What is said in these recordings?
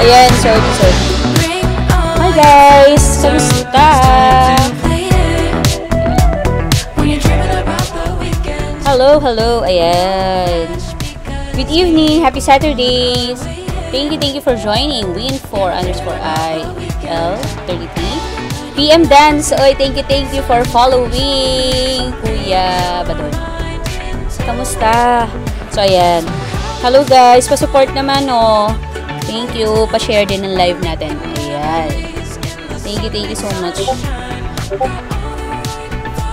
Ayan, sorry. Hi guys! Kamusta? Hello. Ayan. Good evening. Happy Saturdays. Thank you for joining. Win4_IL33. PM Dance. Oy, thank you for following. Kuya Badon. Kamusta? So, ayan. Hello guys. Pa-support naman, oh. Thank you. Pa-share din ng live natin. Ayan. Thank you so much.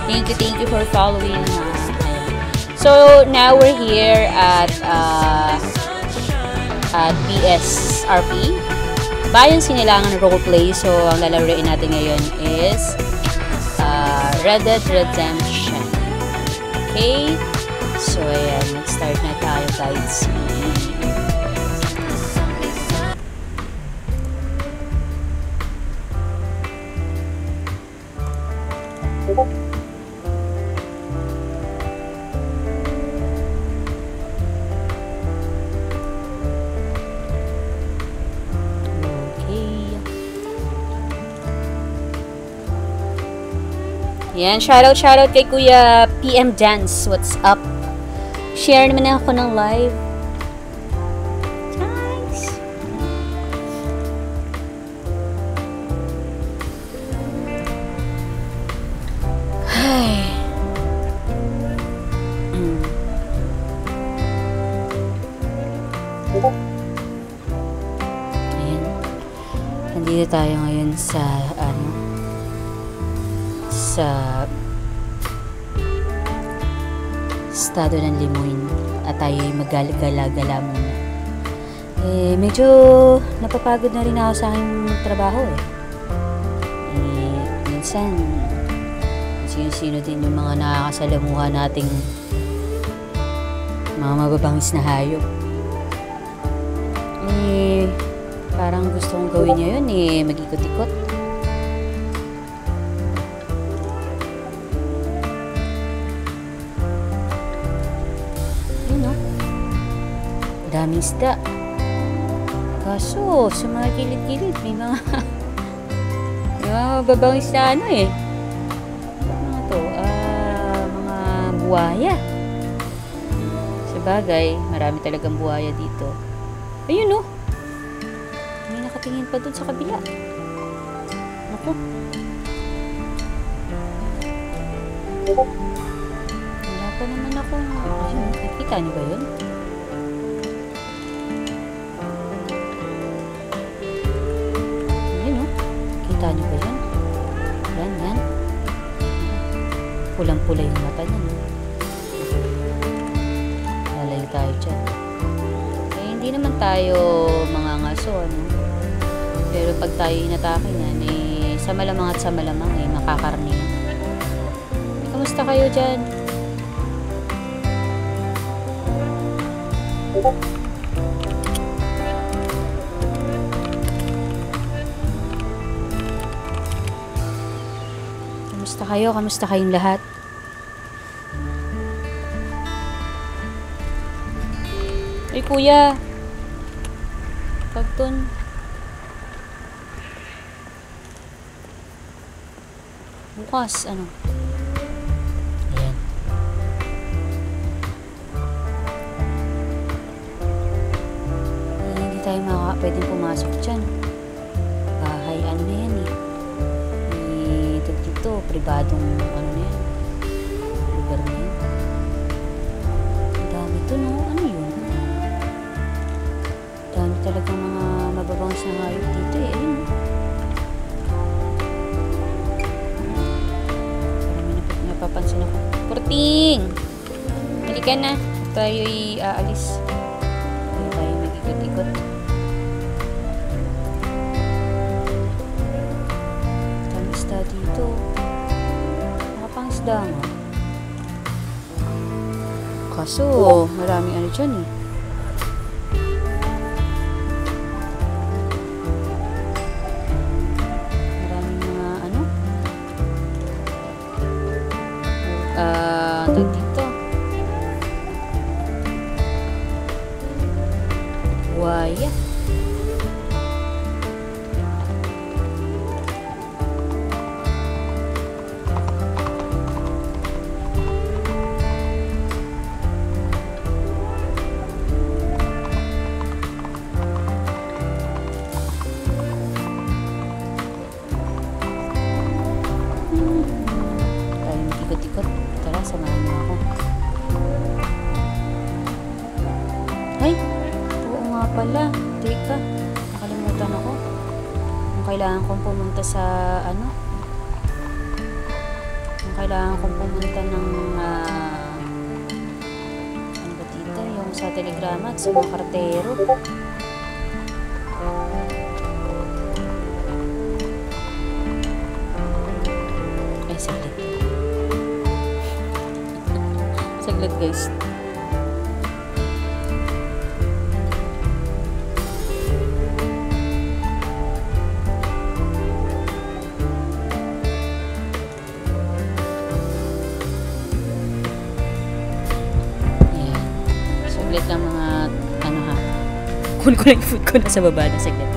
Thank you for following. So, now we're here at BSRP. Bayan Sinilangan Roleplay. So, ang lalaroin natin ngayon is Red Dead Redemption. Okay? So, ayan. Mag-start na tayo, guys. Yan, shoutout kay Kuya PM Dance. What's up? Share naman ako ng live. Thanks. Ay. Ayan. Nandito tayo ngayon sa sa estado ng Lemoyne at tayo ay mag-gala-gala muna. Medyo napapagod na rin ako sa aking trabaho minsan sino din yung mga nakakasalamuha nating mga mababangis na hayop. Parang gusto kong gawin niya yun mag-ikot-ikot. Daming isda. Kaso, sa mga gilid-gilid, may mga mababangis na mga buwaya. Sa bagay, marami talagang buwaya dito. Ayun, may nakatingin pa dun sa kabila. Naku. Wala pa naman ako. Ayun, nakikita niyo ba yun? Kita niyo ba yun? Yan. Pulang-pula yung mata niya. Lalayo tayo dyan. Hindi naman tayo mga ngaso, Pero pag tayo inatake niyan, sa malamang at sa malamang, makakarni na. Kamusta kayo dyan? Kamusta kayong lahat? Ay, kuya. Pagton. Bukas, Ayan. Hindi tayo pwedeng pumasok dyan. Bahay, na yan dito, pribadong lugar na yan. Ang dami ito, ano yun? Dami talagang mga mababangis na hayop dito ayun. Parang may napapansin ako. Kurting! Halika na. Tayo'y aalis. Tayo mag-ikot-ikot. Dito nakapang-isda nga kaso maraming dyan maraming mga dito buhaya Tayo mag-ikot-ikot. Tara, samahan niyo ako. Ay, oo nga pala. Teka, nakalimutan ako. Kailangan kong pumunta sa ano? Kailangan kong pumunta ng ano ba dito? Yung sa telegrama at sa mga kartero. Ay, saglit. Saglit, guys. Saglit lang mga ano ha. Kunin ko lang yung food ko nasa baba na saglit.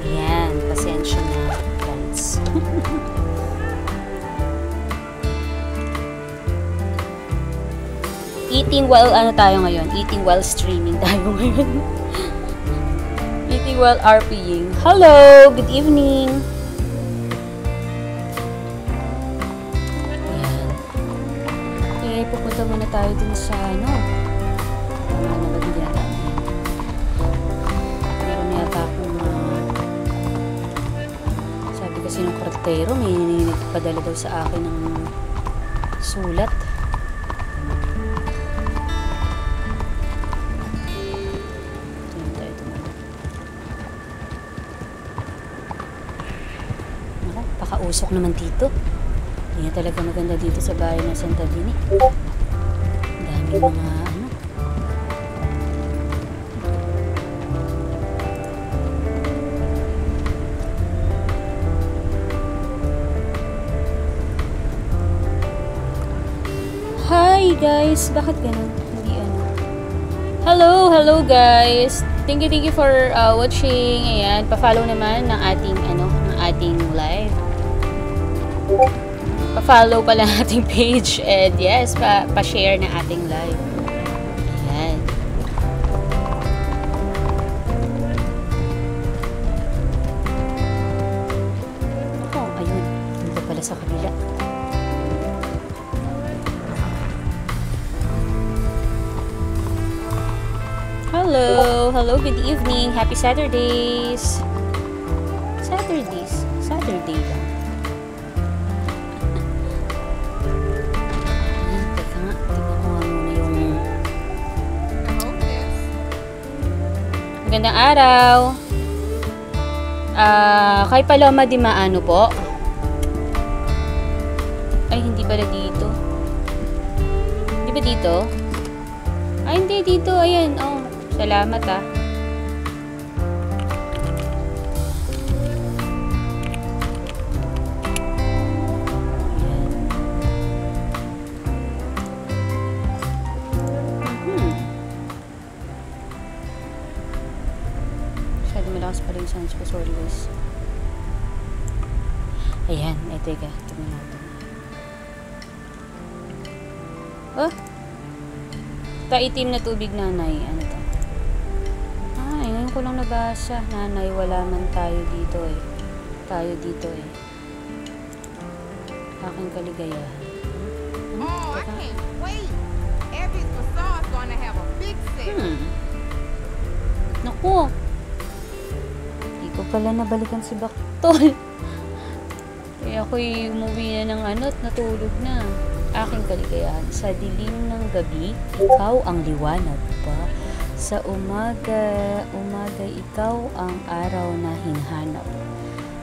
Ayan, pasensya na, friends. Eating while ano tayo ngayon? Eating while streaming tayo ngayon. Eating while RPing. Hello! Good evening! Ayan. Okay, pupunta muna tayo dun sa ano. Tama na ba din yata? Meron yata akong sabi kasi ng kortero, may nagpadala daw sa akin ng sulat. Pakausok naman dito. Hindi talaga maganda dito sa bahay ng Santa Vini. Dami mga ano. Hi guys! Bakit ganun? Hindi ano. Hello guys! Thank you for watching. Ayan, pa-follow naman ng ating ano, ng ating live. Pa-follow pala ating page and yes, pa-share na ating live. Ayan. Ako, ayun. Dito pala sa kabila. Hello, hello, good evening. Happy Saturdays. Saturday lang. Ayan, teka nga. Tignan ko nga muna yung... Magandang araw. Kay Paloma di Maano po? Ay, hindi pala dito. Di ba dito? Ay, hindi dito. Ayan, oh. Salamat, ah. Masyado malakas pala yung sounds ko. Sorry, guys. Ayan. Ay, teka. Tingnan natin. Oh! Itim na tubig, nanay. Ano to? Ay, ngayon ko lang nabasa. Nanay, wala man tayo dito eh. Aking kaligayahan. Oh, I can't wait. Abby's Bazaar's gonna have a big sale. Naku. Hindi ko pala nabalikan si Baktol. Kaya ako'y umuwi na ng ano at natulog na. Aking kaligayahan. Sa dilim ng gabi, ikaw ang liwanag pa. Sa umaga, ikaw ang araw na hinahanap.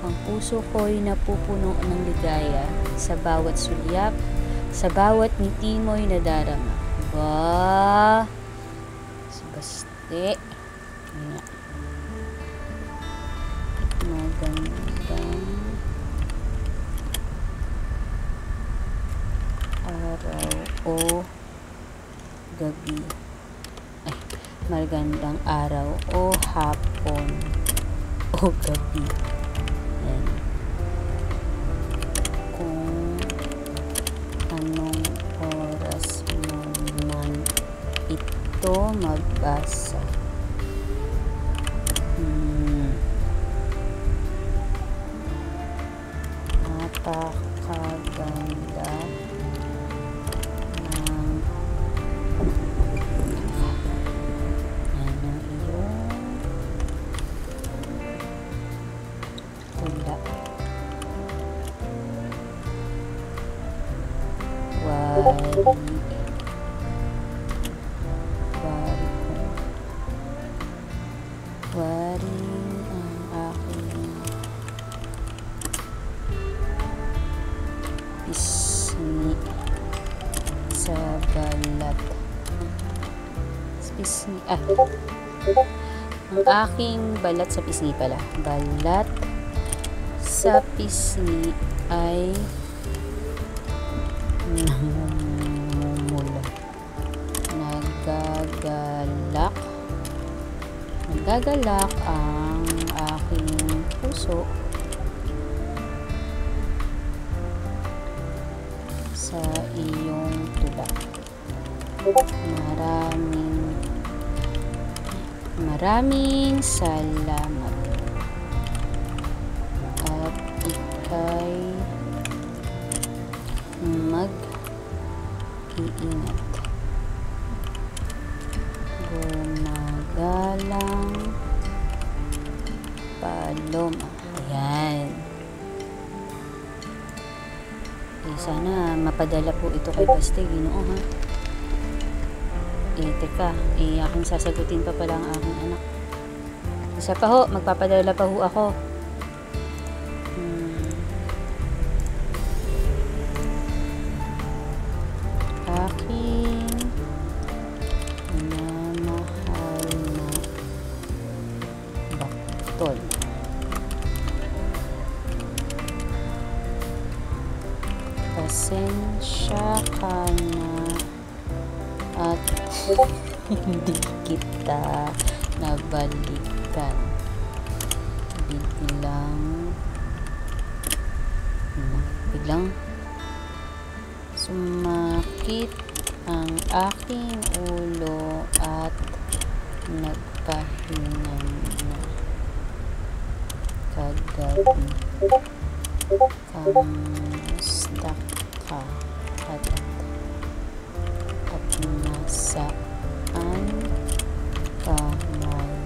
Ang puso ko'y napupuno ng ligaya. Sa bawat sulyap, sa bawat ngiti mo'y nadarama. Ba? Si Baste. Ayan. Magandang araw o gabi. Ay, magandang araw o hapon o gabi. Ayan. Kung anong oras mo man ito magbasa. Napakaganda ng iyong tula. Wari ang aking pisngi sa balat. Ang aking balat sa pisngi pala. Balat sa pisngi ay namumula. Nagagalak ang aking puso sa iyong tula. Maraming salamat. At ika'y mag-iingat. Gumagalang Paloma. Ayan. Sana mapadala po ito kay Baste, Ginoo, ha? Teka, aking sasagutin pa pala ang aking anak. Isa pa ho, magpapadala pa ho ako. Aking minamahal na Baktol. Pasensya ka na at hindi kita nabalikan. Biglang sumakit ang aking ulo at nagpahinang na kagabi. Kamusta ka at nasaan ka ngayon?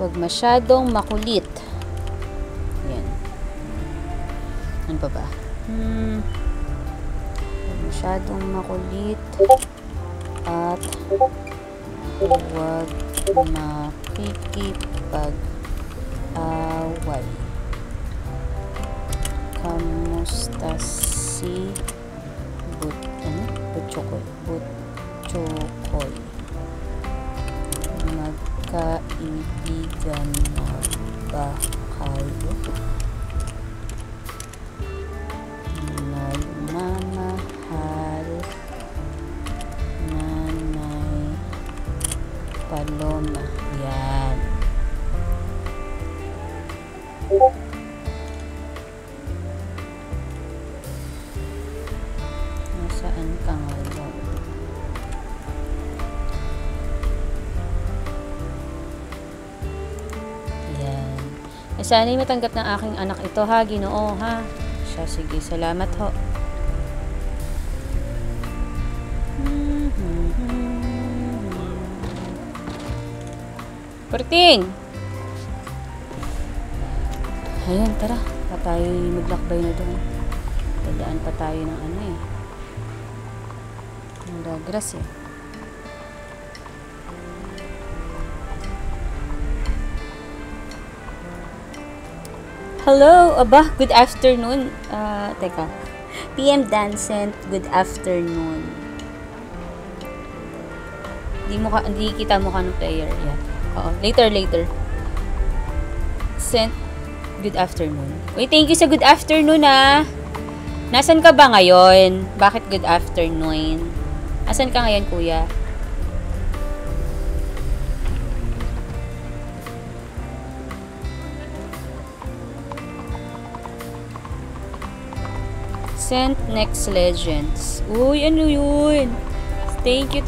Huwag masyadong makulit. Ayan. Ano pa ba? Huwag masyadong makulit. At huwag makikipag-away. Kamusta si Butchokoy? Magkaibigan na ba kayo? Nagmamahal Nanay Paloma. Yan. Nasaan ka ngayon? Yan. Sana'y matanggap ng aking anak ito ha, Ginoo ha. Siya, sige, salamat ho. Perting! Ayan, tara. Pa tayo maglakbay na doon. Tandaan pa tayo ng ano eh. Ng Dagras eh. Hello! Aba, good afternoon. Teka. PM Dancent, good afternoon. Hindi kita mukha ng player. Yeah. Oo. Later. Sent, good afternoon. Wait, thank you sa good afternoon ah. Nasaan ka ba ngayon? Bakit good afternoon? Nasaan ka ngayon, kuya? Sent next legends. Uy, ano yun? Thank you.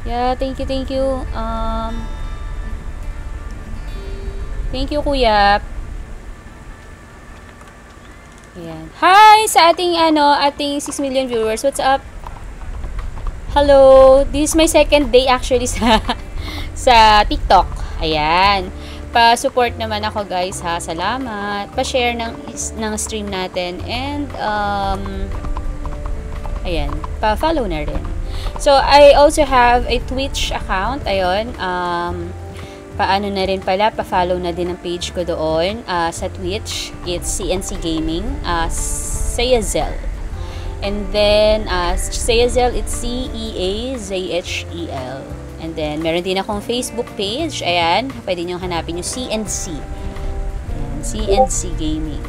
Yeah, thank you. Thank you, kuya. Ayan. Hi sa ating ating 6 million viewers. What's up? Hello. This is my second day actually sa TikTok. Ayan. Pa-support naman ako, guys, ha. Salamat. Pa-share ng stream natin and ayan, pa-follow na rin. So, I also have a Twitch account. Ayun. Paano na rin pala, pa-follow na din ang page ko doon sa Twitch. It's CNC Gaming. Seazel. And then, Seazel, it's CEAZHEL. And then, meron din akong Facebook page. Ayan. Pwede nyo hanapin yung CNC. Ayan, CNC Gaming.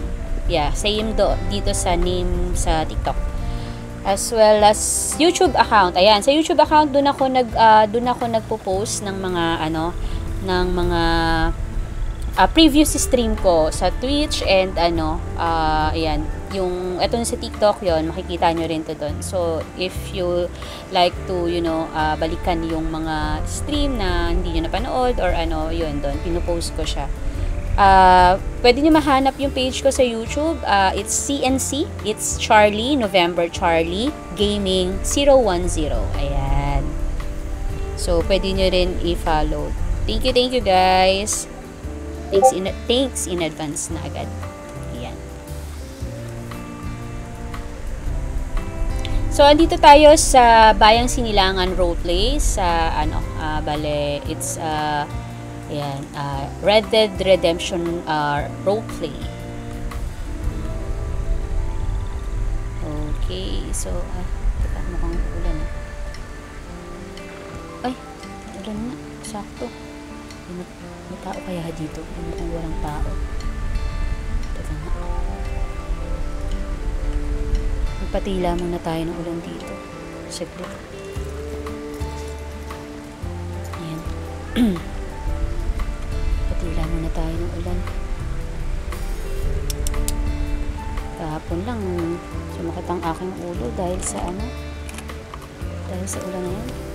Yeah, same dito sa name sa TikTok. As well as YouTube account. Ayan, sa YouTube account doon ako nagpo-post ng mga previous stream ko sa Twitch and ayan, yung eto sa TikTok yon, makikita nyo rin to doon. So if you like to balikan yung mga stream na hindi nyo napanood or yun, doon pinopost ko siya. Pwede nyo mahanap yung page ko sa YouTube. It's CNC. It's Charlie, November Charlie, Gaming 010. Ayan. So, pwede nyo rin i-follow. Thank you guys. Thanks in advance na agad. Ayan. So, andito tayo sa Bayang Sinilangan Roleplay sa bale, it's ayan, Red Dead Redemption roleplay. Okay, so teka, mukhang ulan. Ay, ulan na, sakto. May tao kaya dito? Mukhang walang tao. Teka nga. Magpatila muna tayo ng ulan dito. Saglit. Ayan. Patila muna tayo ng ulan. Kahapon lang sumakit ang aking ulo dahil sa ulan na yan.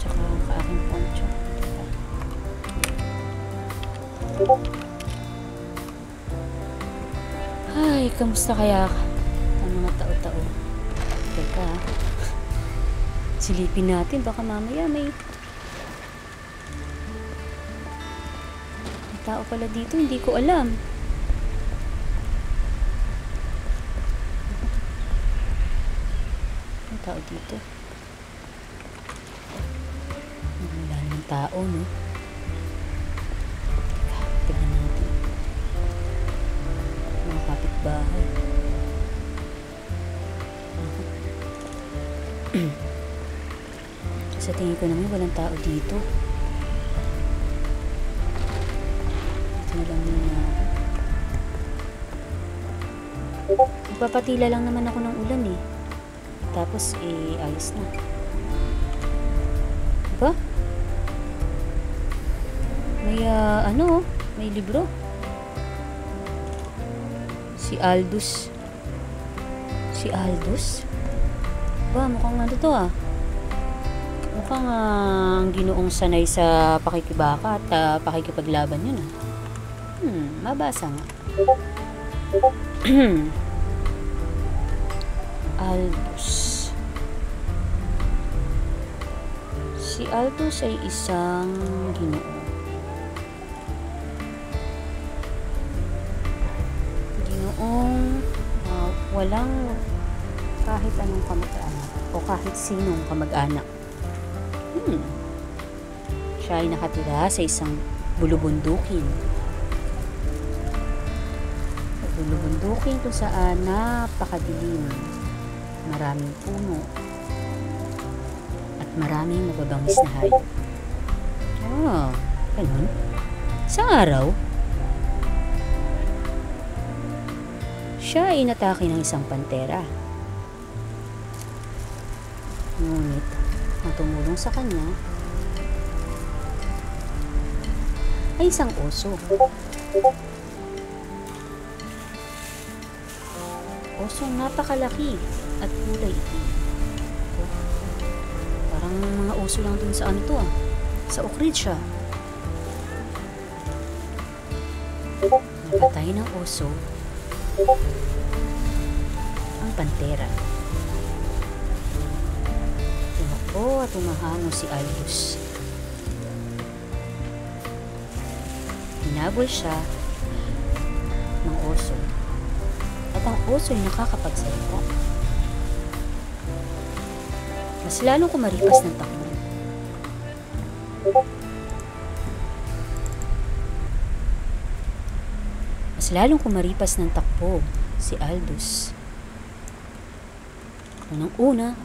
Tsaka ka aking poncho. kamusta kaya ang mga tao-tao? Teka, silipin natin. Baka mamaya may tao pala dito. Hindi ko alam. May tao dito. Wala namang tao, no? Tignan natin. Mga kapitbahay. Sa tingin ko naman walang tao dito. Dito na lang muna ako. Magpapatila lang naman ako ng ulan eh. Tapos ayos na. Diba? May may libro. Si Aldous. Si Aldous? Ba, mukhang ano to ah. Mukhang ang ginoong sanay sa pakikibaka at pakikipaglaban yun ah. Mabasa nga. Aldous. Si Aldous ay isang ginoo. Ginoong walang kahit anong kamag-anak o kahit sinong kamag-anak. Siya ay nakatira sa isang bulubundukin. Bulubundukin kung saan napakadilim. Maraming puno at maraming mababangis na hayop. Ganun? Sa araw, siya ay inatake ng isang pantera. Ngunit, ang tumulong sa kanya ay isang oso. Osong napakalaki at kulay itim. Parang mga oso lang dun sa ano to ah. Sa Oak Ridge siya. Napatay ng oso ang pantera. Tumakbo at tumahango si Aldous. Hinabol siya ng oso. At ang oso ay nakakapagsalita. Mas lalong kumaripas ng takbo. Mas lalong kumaripas ng takbo si Aldous. Unang-una,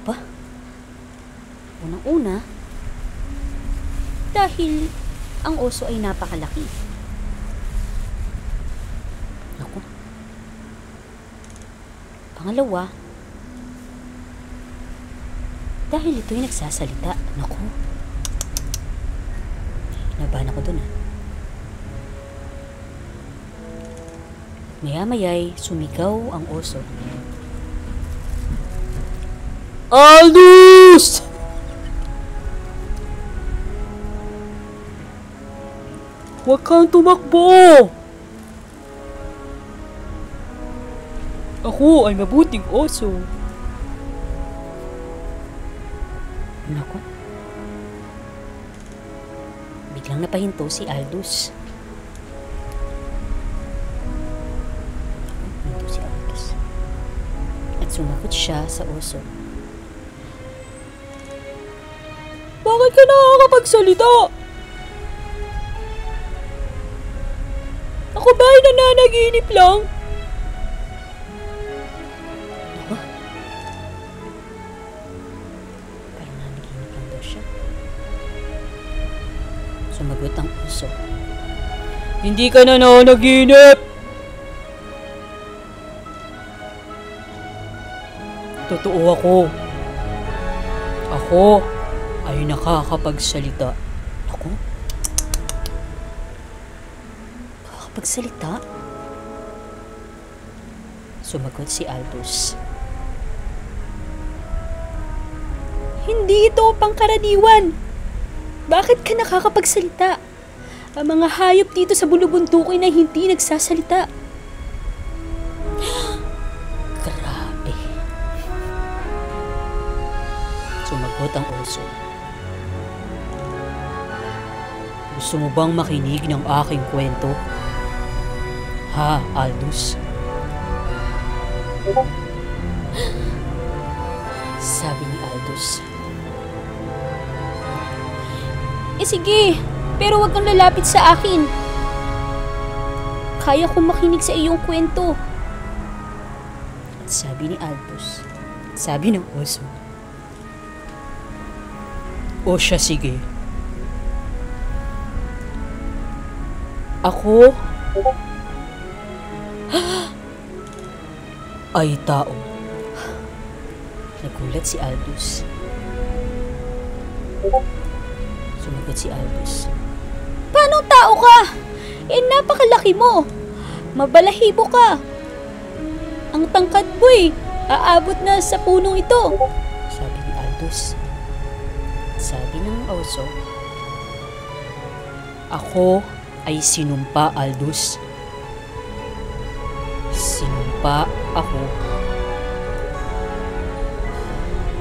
dahil ang oso ay napakalaki. Naku. Pangalawa, dahil ito'y nagsasalita. Naku. Nabahan ako dun ah. Maya-maya'y sumigaw ang oso. Aldous! Huwag kang tumakbo! Ako ay mabuting oso. Naku. Biglang napahinto si Aldous. Napahinto si Aldous. At sumakot siya sa oso. Bakit ka nakakapagsalita? Ako ba ay nananaginip lang? Aba? Parang nanaginip lang daw siya. Sumagot ang oso. Hindi ka nananaginip! Totoo ako. Ako ay nakakapagsalita. Ako? Nakakapagsalita? Sumagot si Aldous. Hindi ito pangkaraniwan. Bakit ka nakakapagsalita? Ang mga hayop dito sa bulubundukin ay hindi nagsasalita. Sumagot ang oso. Gusto mo bang makinig ng aking kwento? Ha, Aldous? Sabi ni Aldous. Sige, pero wag kang lalapit sa akin. Kaya kong makinig sa iyong kwento. At sabi ni Aldous. Sabi ng oso. O siya, sige. Ako ay tao. Nagulat si Aldous. Sumagot si Aldous. Paano tao ka? Napakalaki mo. Mabalahibo ka. Ang tangkad mo aabot na sa punong ito. Sabi ni Aldous. Sabi ng oso. Ako ay sinumpa, Aldous. Sinumpa ako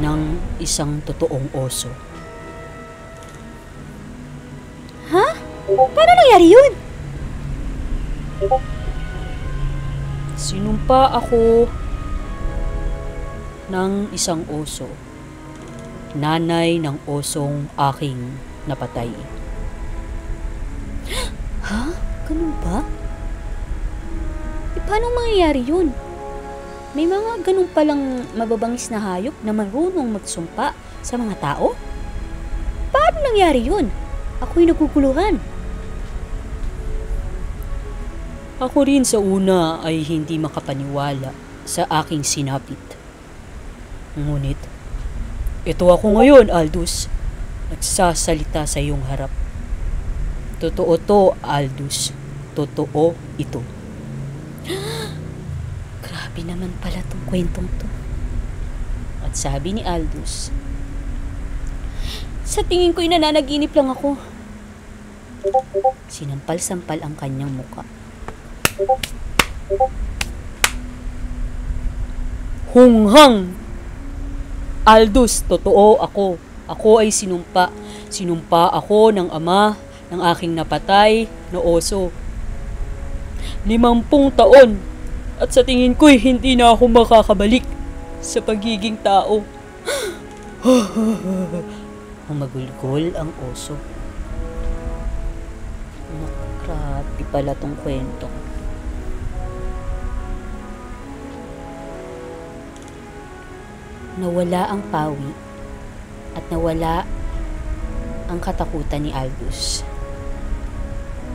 ng isang totoong oso. Ha? Paano nangyari yun? Sinumpa ako ng isang oso. Nanay ng osong aking napatay. Ha? Ganun ba? Paano mangyayari yun? May mga ganun palang mababangis na hayop na marunong magsumpa sa mga tao? Paano nangyari yun? Ako'y naguguluhan. Ako rin sa una ay hindi makapaniwala sa aking sinapit. Ngunit, ito ako ngayon, Aldous. Nagsasalita sa iyong harap. Totoo to, Aldous. Totoo ito. Grabe naman pala tong kwentong to. At sabi ni Aldous, sa tingin ko'y nananaginip lang ako. Sinampal-sampal ang kanyang muka. Hunghang! Aldous, totoo ako. Ako ay sinumpa. Sinumpa ako ng ama ng aking napatay na oso. 50 taon. At sa tingin ko'y hindi na ako makakabalik sa pagiging tao. Humagulgol ang oso. Grabe pala tong kwento. Nawala ang pawi at nawala ang katakutan ni Aldous.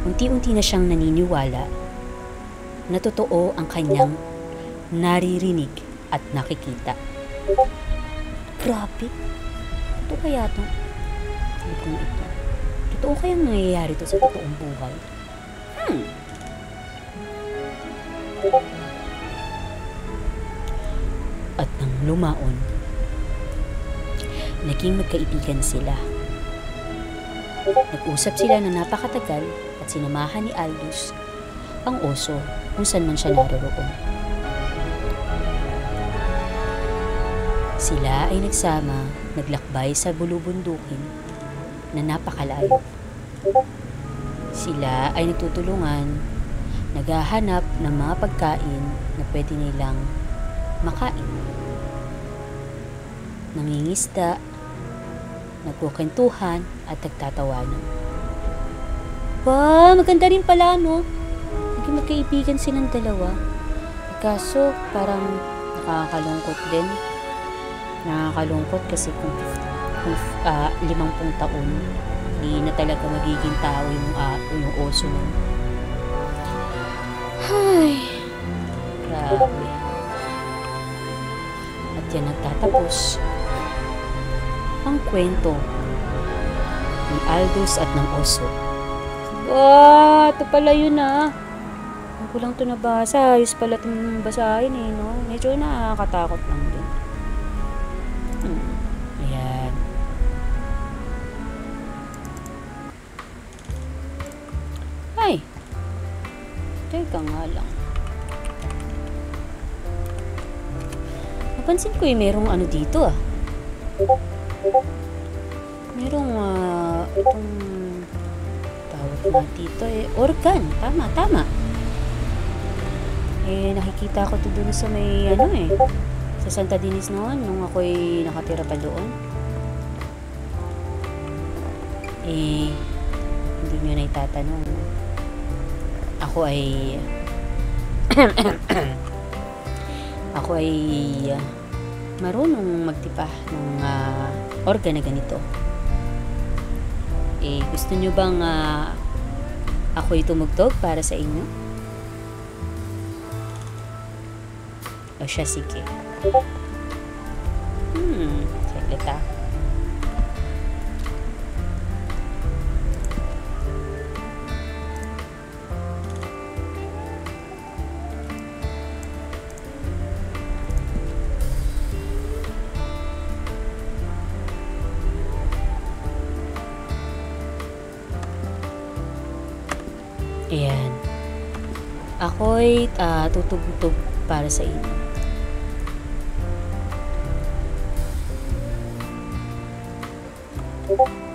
Unti-unti na siyang naniniwala na totoo ang kanyang naririnig at nakikita. Grabe. Ito kaya ito? Ito. Totoo kayang nangyayari ito sa totoong buhay? At nang lumaon, naging magkaibigan sila. Nag-usap sila na napakatagal at sinamahan ni Aldous ang oso kung saan man siya naroroon. Sila ay nagsama, naglakbay sa bulubundukin na napakalayo. Sila ay nagtutulungan, naghahanap ng mga pagkain na pwede nilang makain. Nangingisda, nagkukwentuhan at nagtatawanan. Ba, maganda rin pala, no? Naging magkaibigan silang dalawa. Kaso, parang nakakalungkot din. Nakakalungkot kasi kung 50 taon, hindi na talaga magiging tao yung oso nun. Ay, grabe. At yan nagtatapos ang kwento ni Aldous at ng oso. Ito pala yun Ang kulang ito nabasa. Ayos pala itong basahin no? Medyo nakakatakot lang din. Ayan. Ay! Teka nga lang. Napansin ko merong ano dito itong tawag nga dito organ. Tama. Nakikita ko to doon sa may sa Santa Dinis noon nung ako'y nakatira pa doon. Hindi nyo na itatanong. Ako ay marunong magtipa ng organ na ganito. Gusto nyo bang ako'y tumugtog para sa inyo? O siya, sige. Saglit ah. Ayan. Ako'y tutugtog para sa inyo.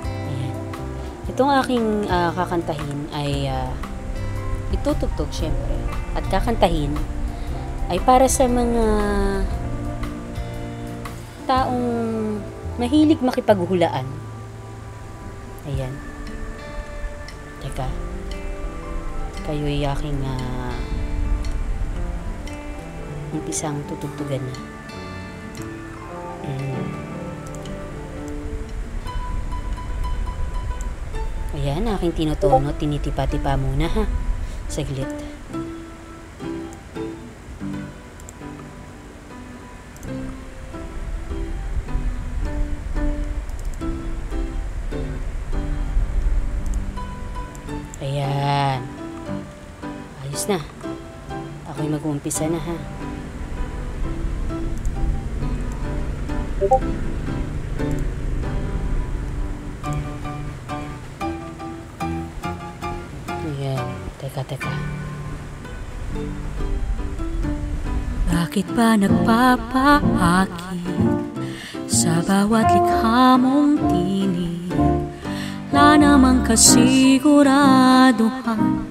Ayan. Itong aking kakantahin ay itutugtog syempre. At kakantahin ay para sa mga taong mahilig makipaghulaan. Ayan. Teka. Kayo'y aking umpisang tutugtugan na. Ayan, aking tinutono, tinitipa-tipa muna ha. Saglit. Ayan. Ayos na. Ako'y mag-uumpisa na ha. Ayan. Teka. Bakit ba nagpapaakit sa bawat likha mong tinig? Wala namang kasiguraduhan.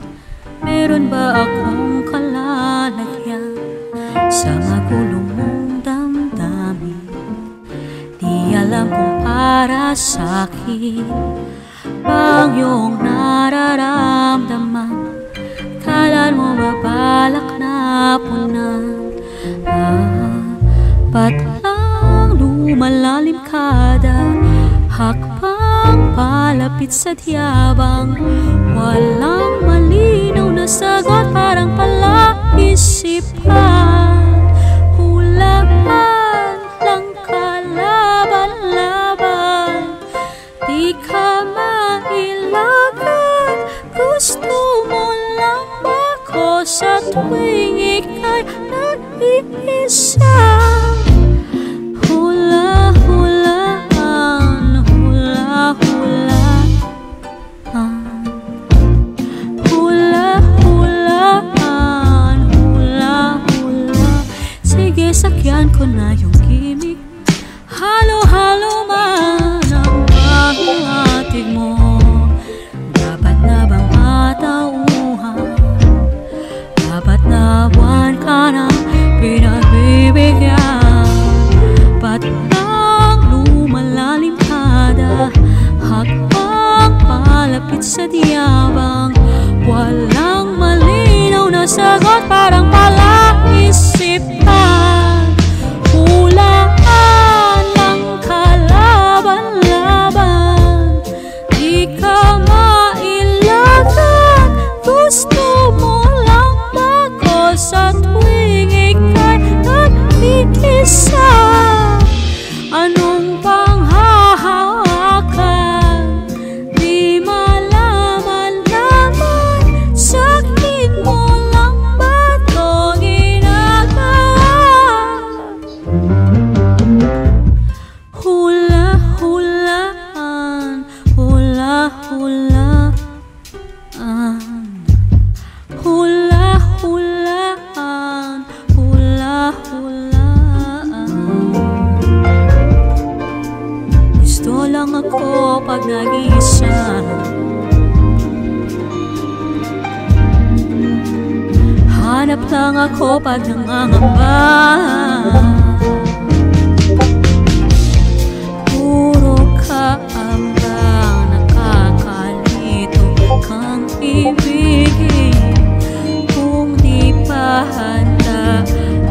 Meron ba akong kalalagyan sa magulo mong damdamin? Di alam kung para sa'kin ba ang iyong nararamdaman. Kailan mo mabalak na punan? Ba't lang lumalalim kada hakbang palapit sa tiyabang? Walang malinaw na sagot, parang palaisipan. Hulaan lang kalaban-laban, di ka mailagan. Gusto mo lang ako sa tuwing ika'y nag-iisa. Sakyan ko na yung gimmick. Halo-halo man ang pahiwatig mo. Dapat na bang matauhan? Dapat na lang ako pag nag-iisa. Hanap lang ako pag nangangamba. Puro kaambang nakakalito kang ibigin. Kung di pa handa,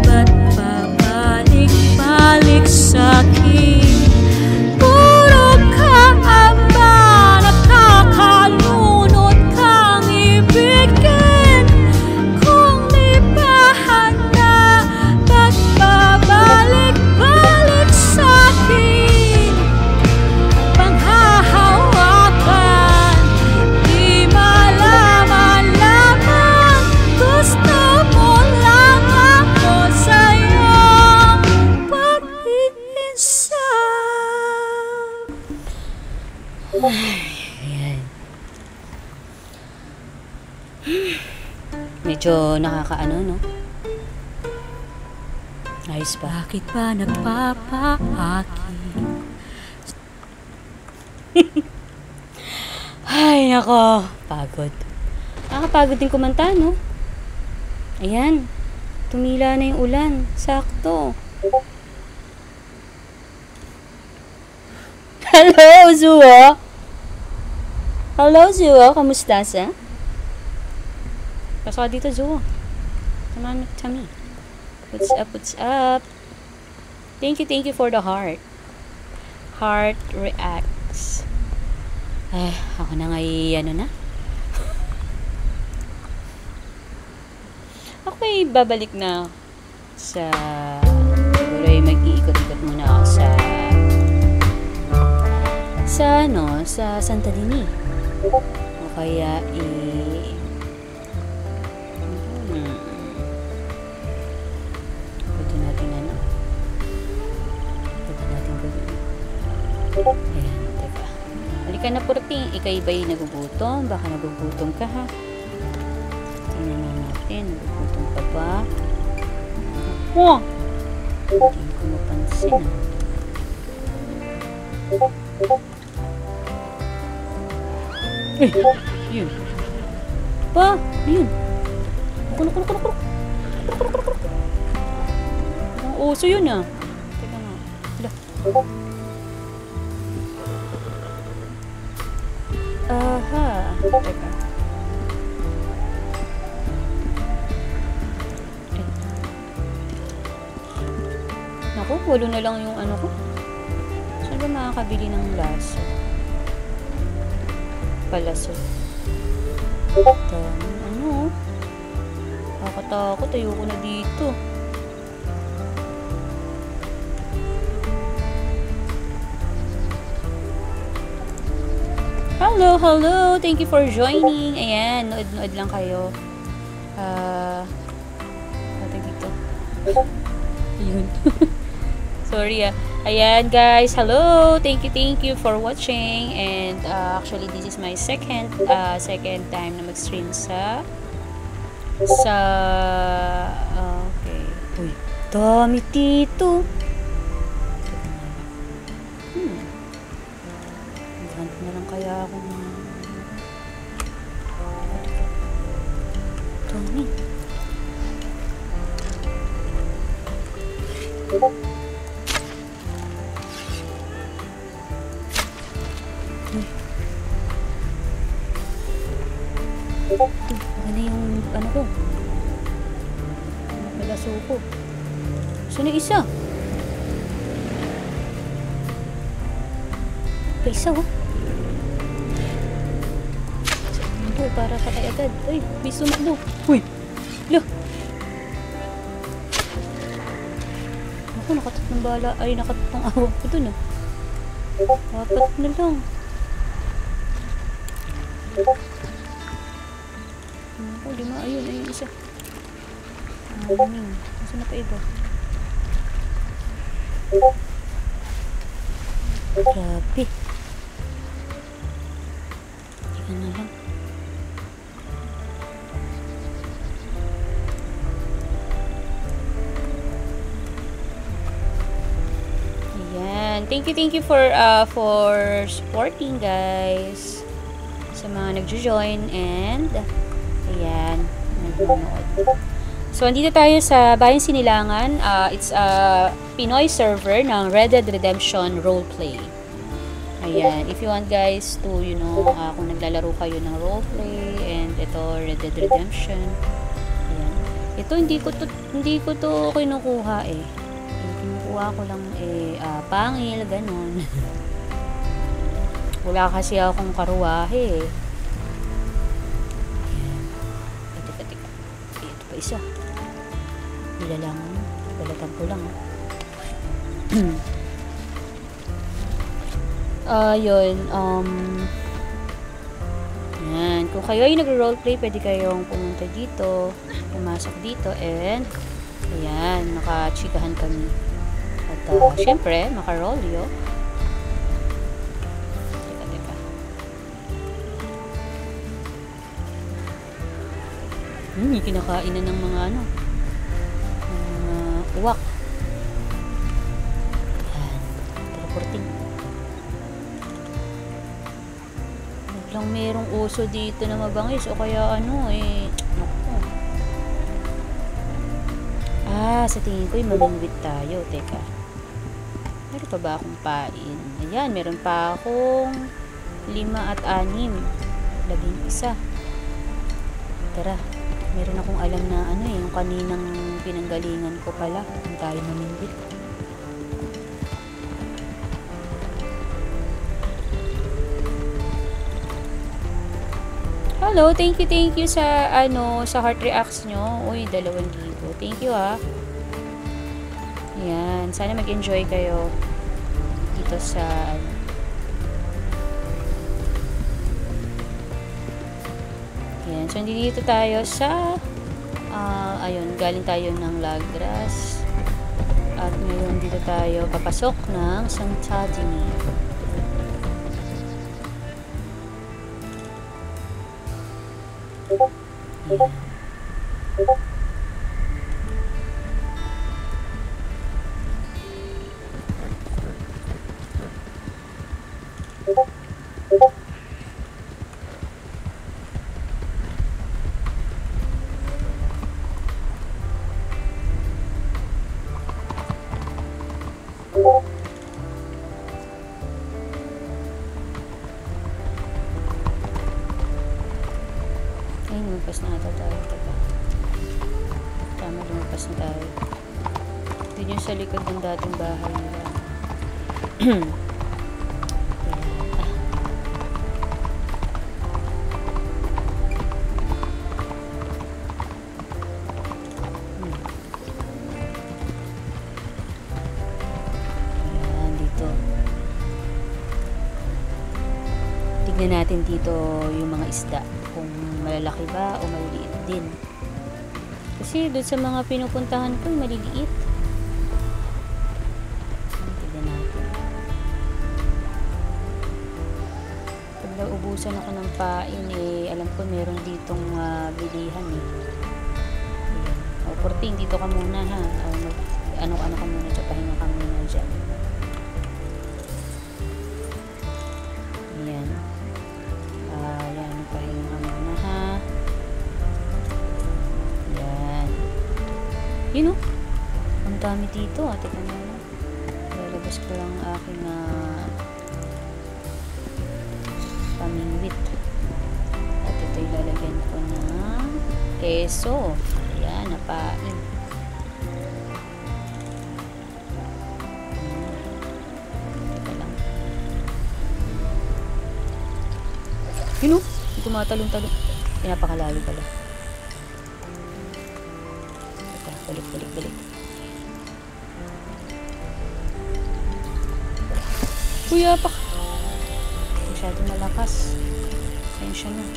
ba't babalik-balik sa'kin? Puro kaambang nakakalunod kang ibigin. Kung di pa handa, ba't babalik-balik sa'kin? Panghahawakan, di malaman lamang. Gusto mo lang ako sa'yong pag-iisa. Ayan. Medyo nakakaano, no? Ayos pa. Bakit ba nagpapaaki? Ay, nako. Pagod. Nakakapagod din kumanta, no? Ayan. Tumila na yung ulan. Sakto. Hello, Zuo. Hello, Zuo. Kamusta sa? Pasok ka dito, Zuo. Come on, tell me. What's up, what's up? Thank you for the heart. Heart reacts. Ay, ako na nga ano na. Ako ay babalik na sa siguro ay mag-iikot-ikot muna ako sa Santa Dini. O kaya pwede natin gawin. Ayan, teka. Halika na, Purting. Ikay ba'y nagugutom? Baka nagugutom ka, ha? Tingnan na natin. Nagugutom ka ba? Oh! Hindi ko mapansin, ha? Eh! Yun. Pa! Yun. Naku. Ang oso yun, ah. Teka nga. Hala. Aha. Teka. Naku, walo na lang yung ano ko. Saan ba makakabili ng laso? Palaso. Daming ano. Nakakatakot. Ayoko na dito. Hello. Thank you for joining. Ayan, nood lang kayo. Pati dito. Ayun. Sorry, ah. Ayan, guys. Hello. Thank you for watching. And actually, this is my second time na mag-stream sa okay. Uy, dami dito. Maghanap na lang kaya ako ng dami. Ano yung ano ko? Nalaso ko. Saan yung isa? Pa isa, oh. Ito, para patay agad. Ay, may sumakbo. Uy! Lo! Ako, nakatatong bala. Ay, nakatatong awag ko dun, ah. Dapat na lang. Ako, lima. Ayun, isa. Saan na pa iba? Grabe. Tingnan na lang. thank you for supporting, guys. Sa mga nagjo-join and ayan, nanonood. So, andito tayo sa Bayang Sinilangan. It's a Pinoy server ng Red Dead Redemption Roleplay. Ayan, if you want guys to, you know, kung naglalaro kayo ng roleplay and ito, Red Dead Redemption. Ayan. Ito, hindi ko to kinukuha eh. Kinukuha ko lang pangil, ganon. Wala kasi akong karuwahe eh. Ayan. Teka. Ito pa isa. Nilalangan mo. Balatan ko lang. Yun. Yan. Kung kayo ay nag-roleplay, pwede kayong pumunta dito. Pumasok dito. And, ayan. Nakachikahan kami. At, syempre, makarolyo. Teka. Kinakain na ng mga uwak. Yan. Teleporting. Biglang merong uso dito na mabangis o kaya naku. Sa tingin ko mamingwit tayo. Teka. Meron pa ba akong pain? Ayan, meron pa akong 5 at 6. 11. Tara. Meron akong alam na yung kaninang pinanggalingan ko pala. Kung tayo mamingwit. Hello, thank you sa sa heart reacts nyo. Uy, 2,000. Thank you Ayan, sana mag-enjoy kayo dito sa Ayan, so dito tayo sa ayun, galing tayo ng Lagras. At ngayon dito tayo papasok ng Santadini. Ayan. Lumabas na ata tayo. Tama, lumabas na tayo. Dito yung sa likod ng dating bahay nila. Ayan, dito. Tignan natin dito yung mga isda. Kung malalaki ba o maliliit din. Kasi doon sa mga pinupuntahan ko, maliliit. Tignan natin. Pag naubusan ako ng pain, alam ko meron ditong bilihan eh. O, Porting, dito ka muna ha. Ano ka muna dyan, pahinga ka muna dyan. Ayan. Ayan, pahinga ka muna ha. Ayan. Yun o. Ang dami dito. Teka na. Lalabas ko lang aking pamingwit. At ito ilalagyan ko ng keso. Ayan, napain. Teka lang. Yun o. Tumatalong-talong. Pinapakalayo pala. Balik. Kuya, masyadong malakas. Sensya na.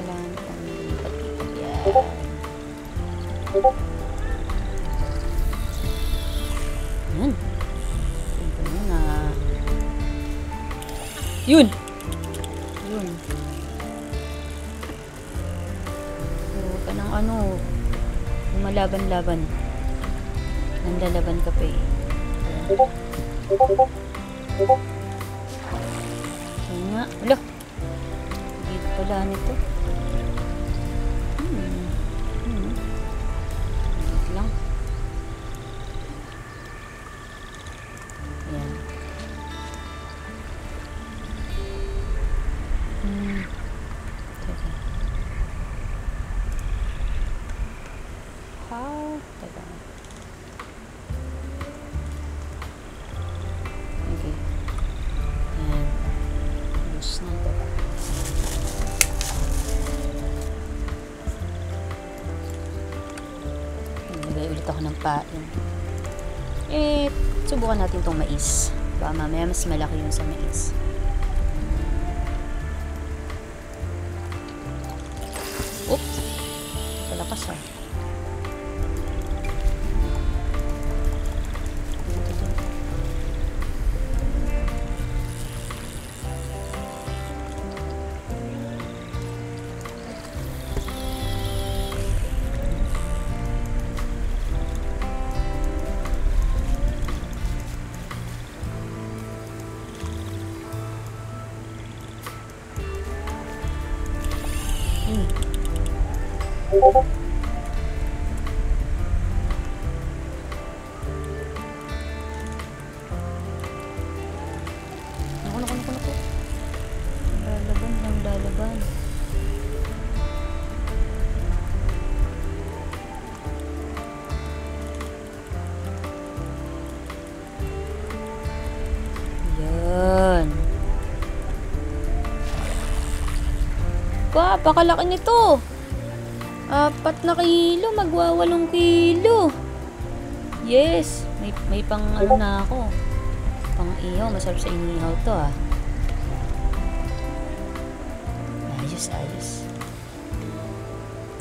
Wala na pang lipat-lipat yan. Yan. Ito na. Yun! Huwag ka ng lumalaban-laban. Nandalaban ka pa eh. Ito nga. Wala. Dito pala nito. Dito lang. Ayan. Teka. How? Teka. Okay. Ayan. Loose na ito. Nagay ulit ako ng pain. Subukan natin tong mais. Baka mamaya mas malaki yun sa mais. Oops! Palakas ah. Naku. Lalaban. Yan. Pakalaki nito. 4 na kilo, magwa 8 kilo. Yes, may pang ano na ako. Pang ihaw, masarap sa inihaw to ah. Ayos.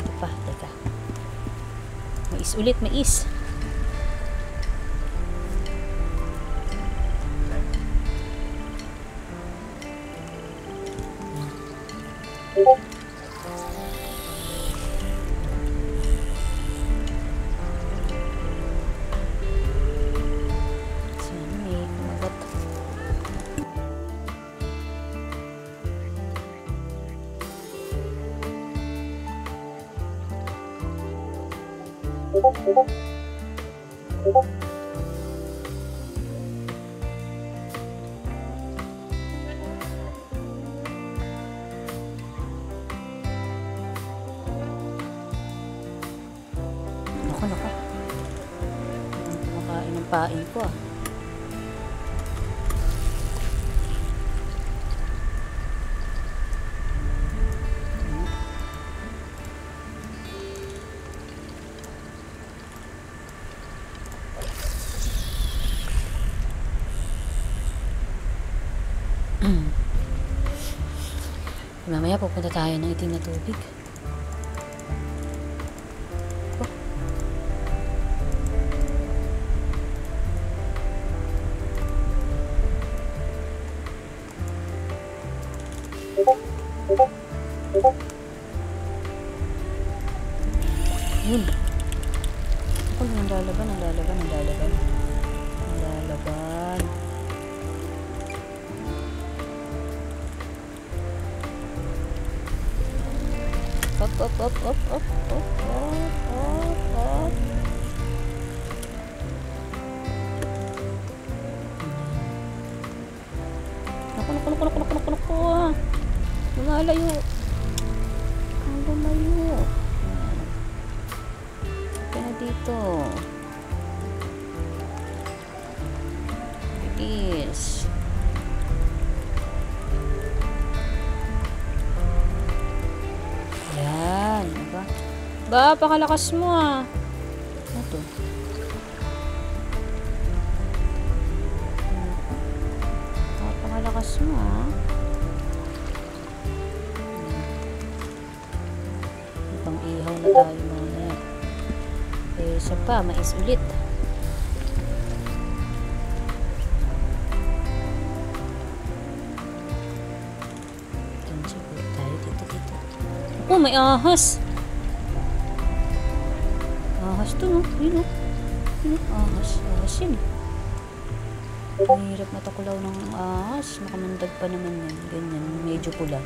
Ito pa, teka. Mais ulit, mais. Nako. Kumakain ng pain ko ah. Mamaya pupunta tayo ng itim na tubig. Yun. Ako yung lalaban. Up. Naku. Lumalayo. Ang lumayo. Kaya dito. Bilis. Yan. Ba, pakalakas mo ah. Ano to? Pakalakas mo ah. Pang ihaw na tayo mamaya. Isa pa, mais ulit. Siguro tayo dito. Oh, may ahas. Ahas to, no? Yun, no? Ahas yun. Mahirap matuklaw ng ahas. Nakamandag pa naman yan. Ganyan, medyo pula.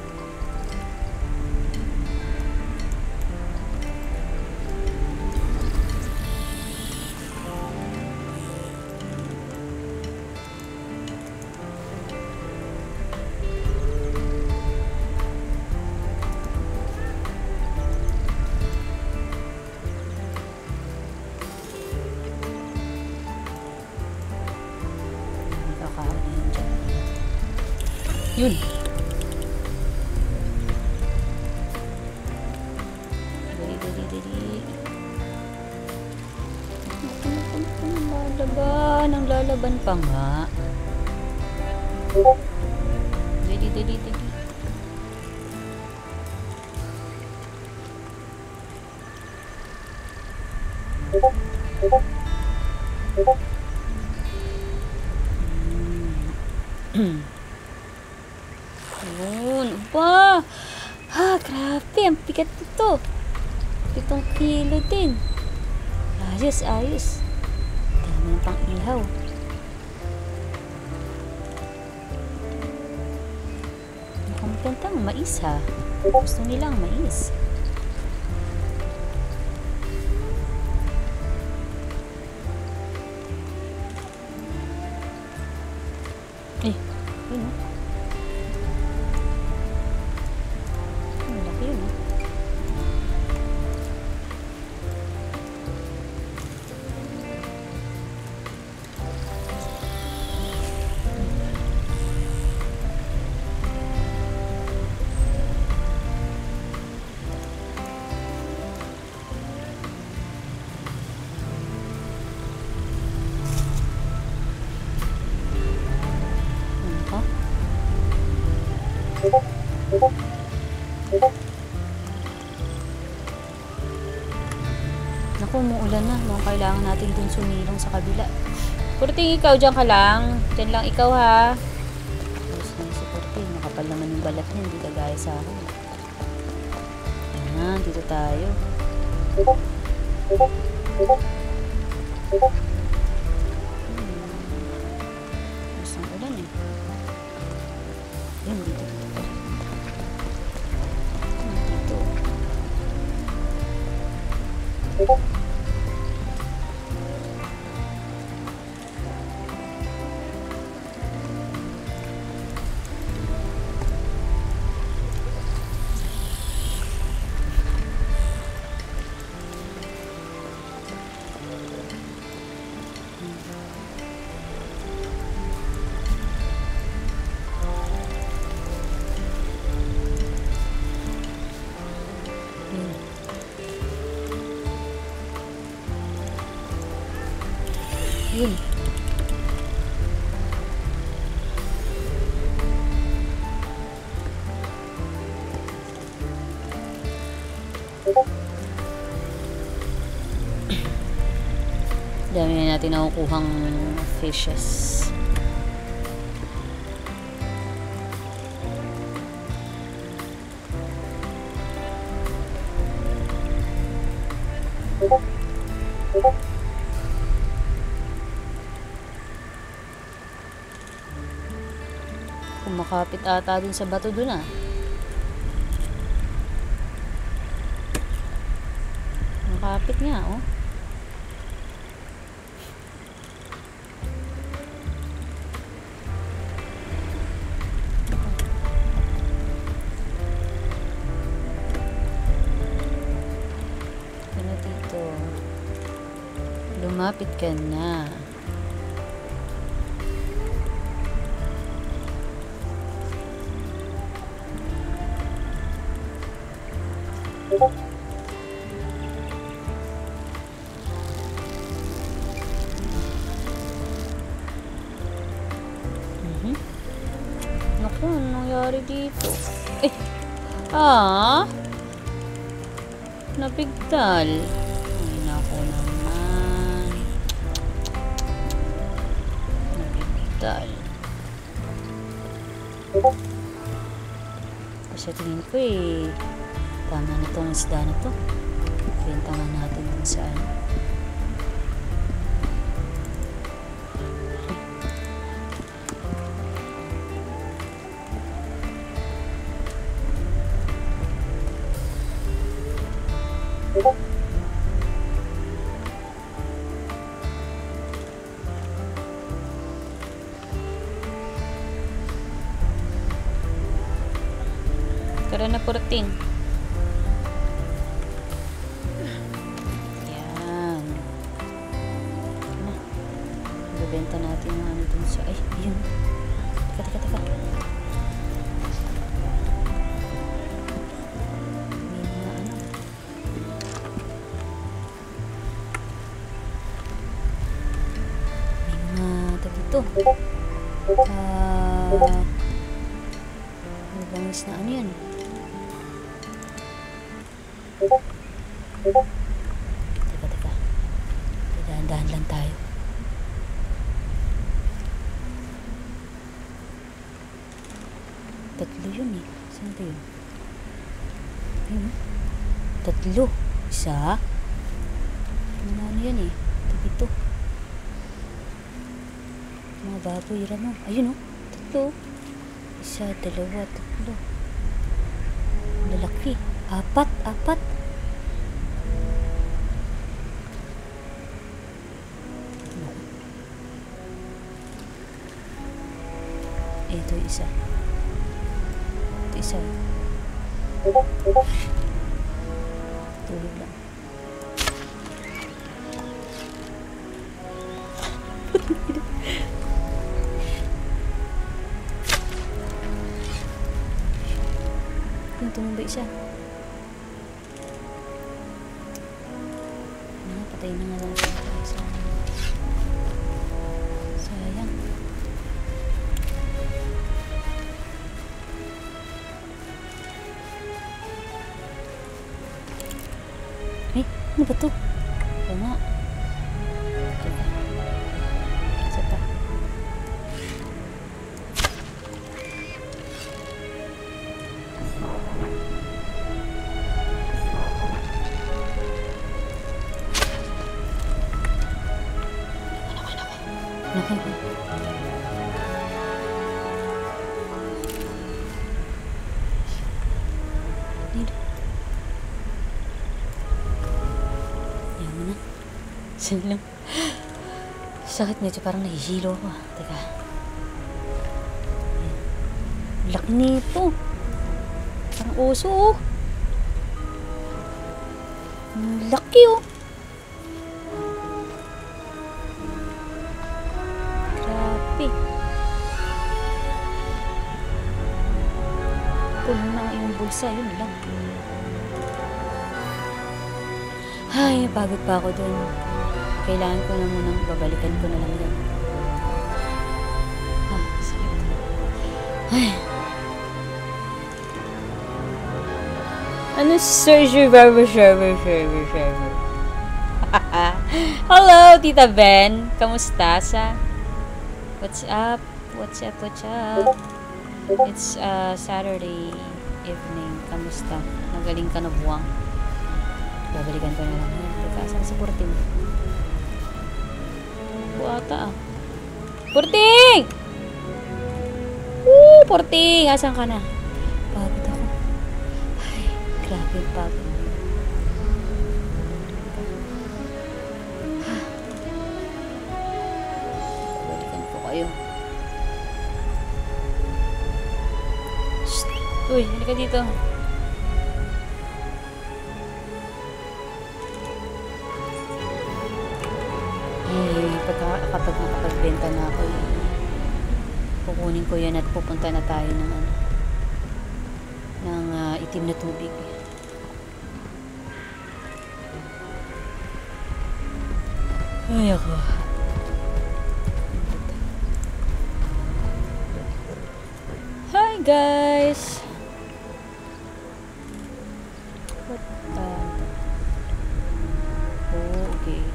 Yun. Dali. Lalaban. Ang lalaban pa nga. Dali. Ayun, ba? Ha, grabe, ang bigat nito. 7 kilo din. Ayos. Dami ng pang ihaw. Mukhang gandang mais ha. Gusto nilang mais. Yun o. Laki yun o. Naku, umuulan na. Mukhang kailangan natin dun sumilong sa kabila. Kurting, ikaw dyan ka lang. Dyan lang ikaw ha. Tapos na si Kurting. Makapal naman yung balat niya. Hindi kagaya sa akin. Ayan, dito tayo. Mas ang ulan eh. Ayan, dito. Yun. Dami na natin nakukuhang fishes. Kumakapit ata dun sa bato dun ah. Kumakapit nga oh. Ano dito? Lumapit ka na. Naku, ano nangyari dito? Nabigdal. Ay, naku naman. Nabigdal. Kasi tingin ko tama na itong isda na to. Benta nga natin kung saan. Tara na, Porting. Yan. Na. Ibebenta natin yung ano dun sa... Ay, yun. Teka. May mga ano. May mga dito. May bangis na ano yan. Teka. Dahan-dahan lang tayo. Tatlo yun eh. Saan ito yun? Ayun. Tatlo. Isa. Ano yan eh. Ito. Mga baboy. Ramo. Ayun oh. Tatlo. Isa, dalawa, tatlo. Lalaki. Apat. Ito isa. Tulog lang. Tumumba isa. Patay na nga lang isa. Sayang. Ano ba to? Oo nga. Isa pa. Lang. Sakit nito, parang nahihilo ako. Teka. Laki nito. Parang oso oh. Laki oh. Grabe. Puno na yung bulsa. Yun lang. Ay, pagod pa ako dun. Kailangan ko na munang babalikan ko na lang yan. Sakit. Ay. Ano server? Hello, Tita Ben. Kamusta sa? What's up? It's Saturday evening. Kamusta? Magaling ka na buwang. Babalikan ko na lang yan. Teka, saan si Porting? Ata ah. Porting! Porting! Asan ka na? Pagod ako. Ay, grabe yung pagod. Balikan ko kayo. Shhh! Uy, halika dito. Kapag nakapagbenta na ako, kukunin ko yan at pupunta na tayo ng itim na tubig. Ay ako. Hi guys! What okay.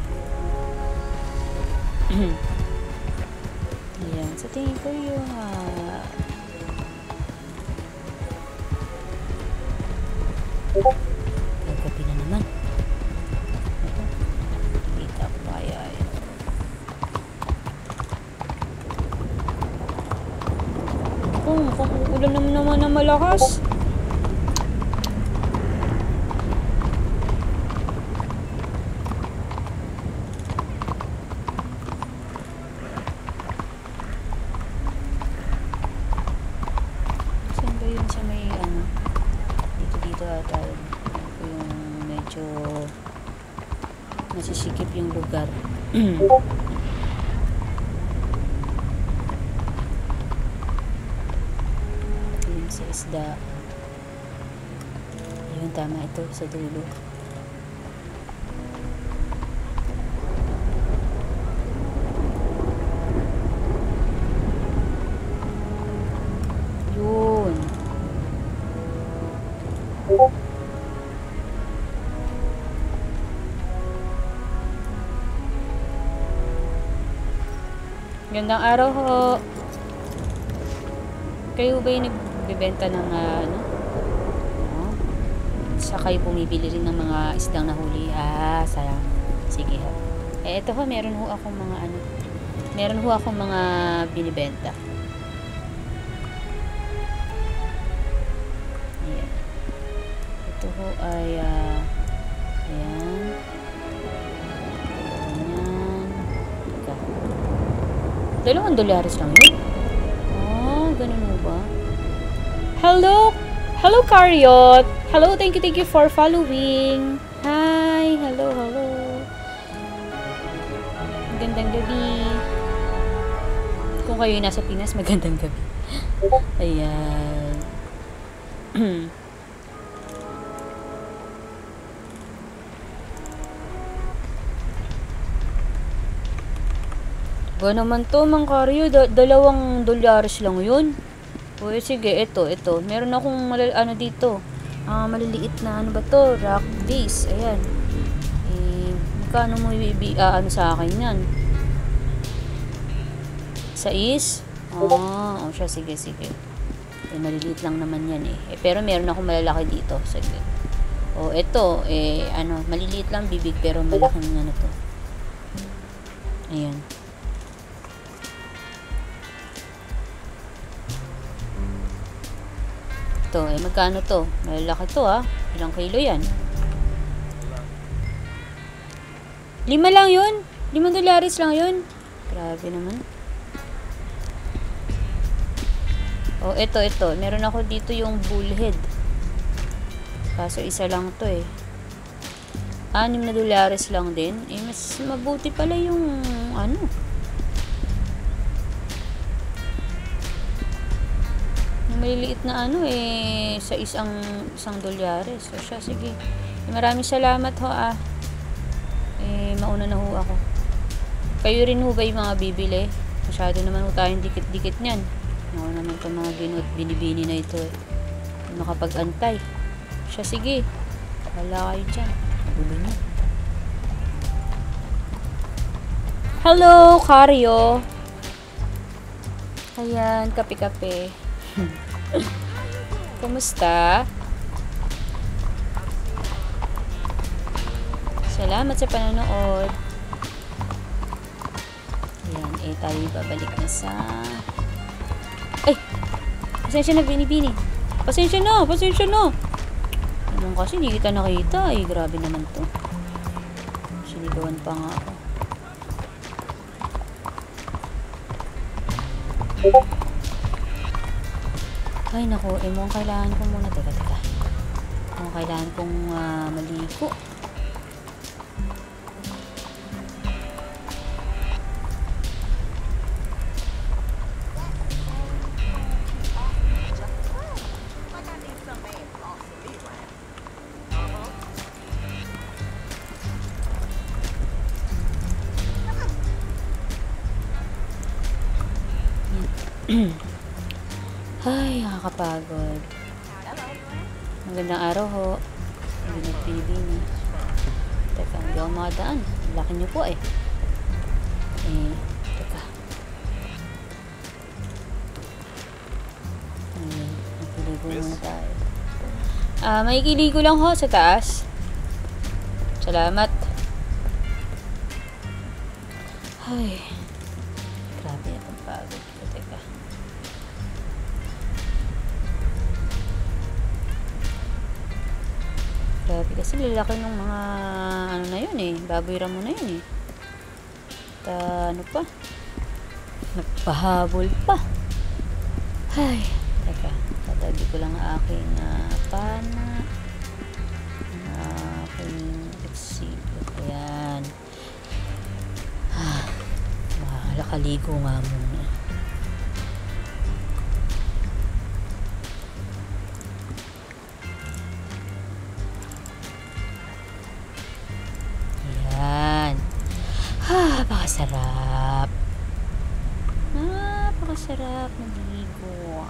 Ayan, sa tingin ko yung gagabi na naman. Ito, kita ko kaya yun. Mukhang ulan naman na malakas. Saan ba yun sa may ano? dahil yung medyo masisikip yung lugar. Yun sa isda. Yun, tama ito sa dulo. Yun. Gandang araw ho. Kayo ba yung nagbibenta ng ano? Saka kayo bumibili rin ng mga isdang nahuli. Sayang. Sige ho. Ito ho, meron ho akong mga ano. Meron ho akong mga binibenta. Ayan. Ito ho ay ayan. $2 lang yun. Ganun mo ba? Hello! Hello, Karyot! Hello, thank you for following. Hi! Hello. Magandang gabi. Kung kayo nasa Pinas, magandang gabi. Ayan. Ba naman to, Mang Karyo, $2 lang yun. O, sige, ito. Meron akong dito. Maliliit na, ano ba to? Rock base. Ayan. Magkano mo sa akin yan? Sais? Siya, sige. Maliliit lang naman yan pero meron akong malalaki dito. Sige. Ito, maliliit lang bibig, pero malaking ano to. Ayan. Ito, magkano to? Malalaki to, Ilang kilo yan? 5 lang yun? $5 lang yun? Grabe naman. Ito. Meron ako dito yung bullhead. Kaso isa lang to $6 lang din. Mas mabuti pala yung maliliit na sa $1. So siya, sige. Maraming salamat ho mauna na ho ako. Kayo rin ho ba yung mga bibili? Masyado naman ho tayong dikit-dikit niyan. Ako naman itong mga binibini na ito makapag-antay. Siya, sige. Wala kayo dyan. Gulo niyo. Hello, Karyo. Ayan, kape-kape. Kumusta? Salamat sa panonood. Ayan, tayo babalik na sa... Ay! Pasensya na, binibini. Pasensya na! Naman kasi, hindi kita nakita. Grabe naman to. Sinigawan pa nga ako. Ay, naku. Mukhang kailangan ko muna. Teka. Mukhang kailangan kong maligo. Ay, nakakapagod. Magandang araw ho. Hindi nagpilibini. Teka, hindi ako makadaan. Laki niyo po teka. Nakiligo muna tayo. May kiligo lang ho sa taas. Salamat. Ay, grabe itong pagod. Teka. Grabe kasi lalaki ng mga na yun baboy ramo na yun ano pa, nagpahabol pa. Ay, teka, tatabi ko lang aking pana. Ligo nga muna. Yan. Napakasarap. Napakasarap na ligo.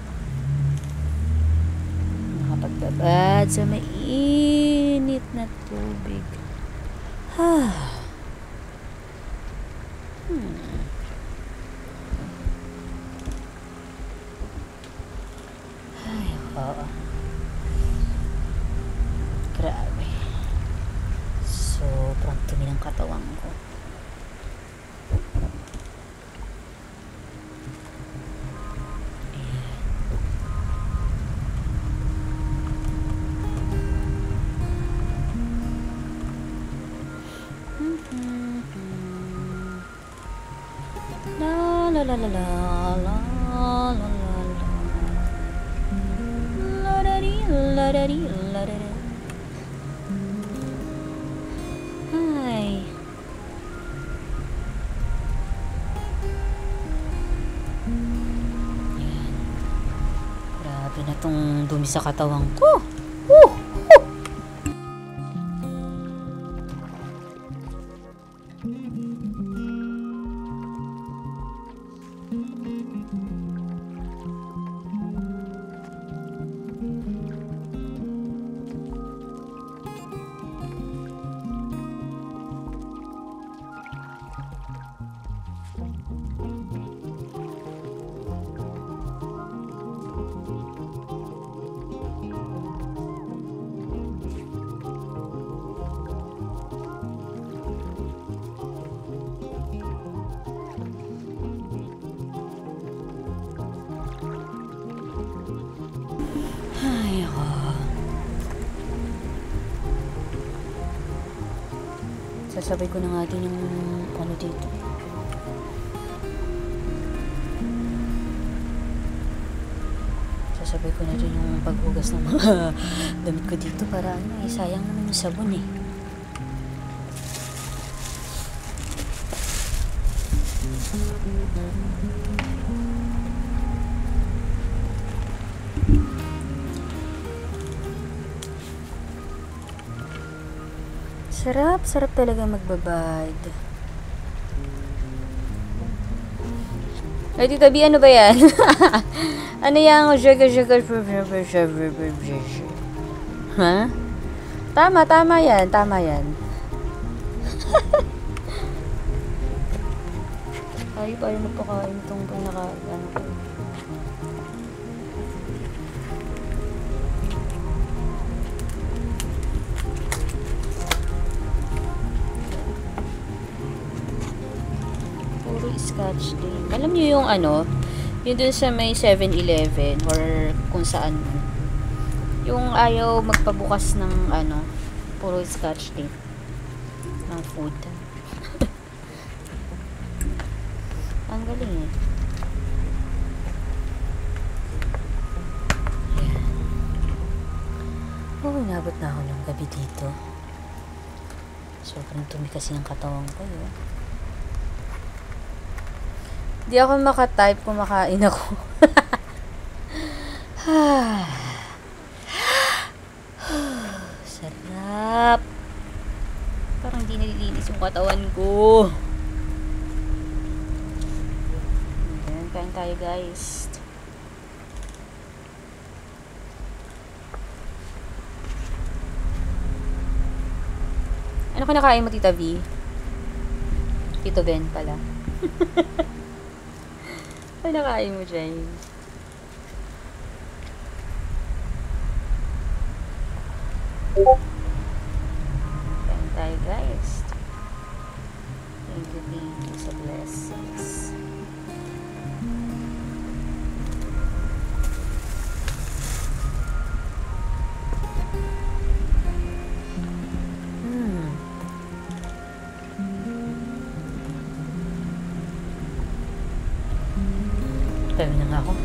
Nakapagbabad sa mainit na tubig. Ay, oo. Grabe. Sobrang dumi ng katawan ko. La la la la la la la la la da di la da di la da da. Hi. Yan. Grabe na tong dumi sa katawan ko. Ay, ako. Sasabay ko na nga din yung ano dito. Sasabay ko na din yung paghugas ng mga damit ko dito para ano eh, sayang naman yung sabon eh. Sarap, sarap talaga magbabad. Ay, Tita B, ano ba yan? Ano yung ha? Tama yan, tama yan. Ay, paano magpakain itong pinaka-ano ko? Scotch din. Alam niyo yung ano, yun dun sa may 7-Eleven or kung saan yung ayaw magpabukas ng ano, puro Scotch tape ng food. Ang galing eh. Ayan. Oh, inabot na ako ng gabi dito. Sobrang tumi kasi ng katawan ko eh. Di ako makatype kung makain ako. Sarap. Parang di nalilinis yung katawan ko. Ayan, kain tayo guys. Ano kinakain mo, Tita V? Tito Ben pala. Ay, nakain mo dyan. Kain tayo, guys. Thank you sa blessings. Tayo na nga ako.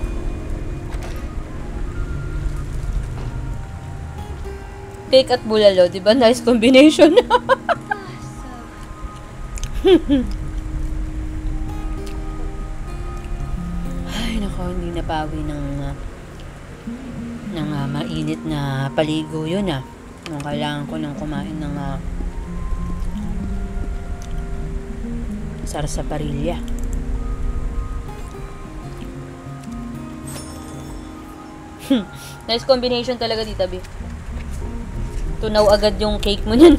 Cake at bulalo, di ba? Nice combination. Ako hindi napawi ng mainit na paligo yun Nung kailangan ko nang kumain ng sarsaparilla. Nice combination talaga dito, Bi. Tunaw agad yung cake mo niyan.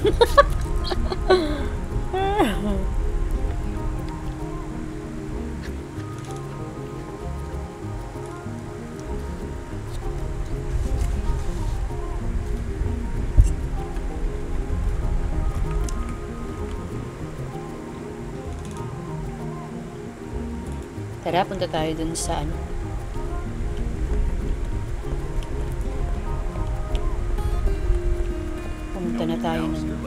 Tara, punta tayo dun sa Pumunta na tayo ng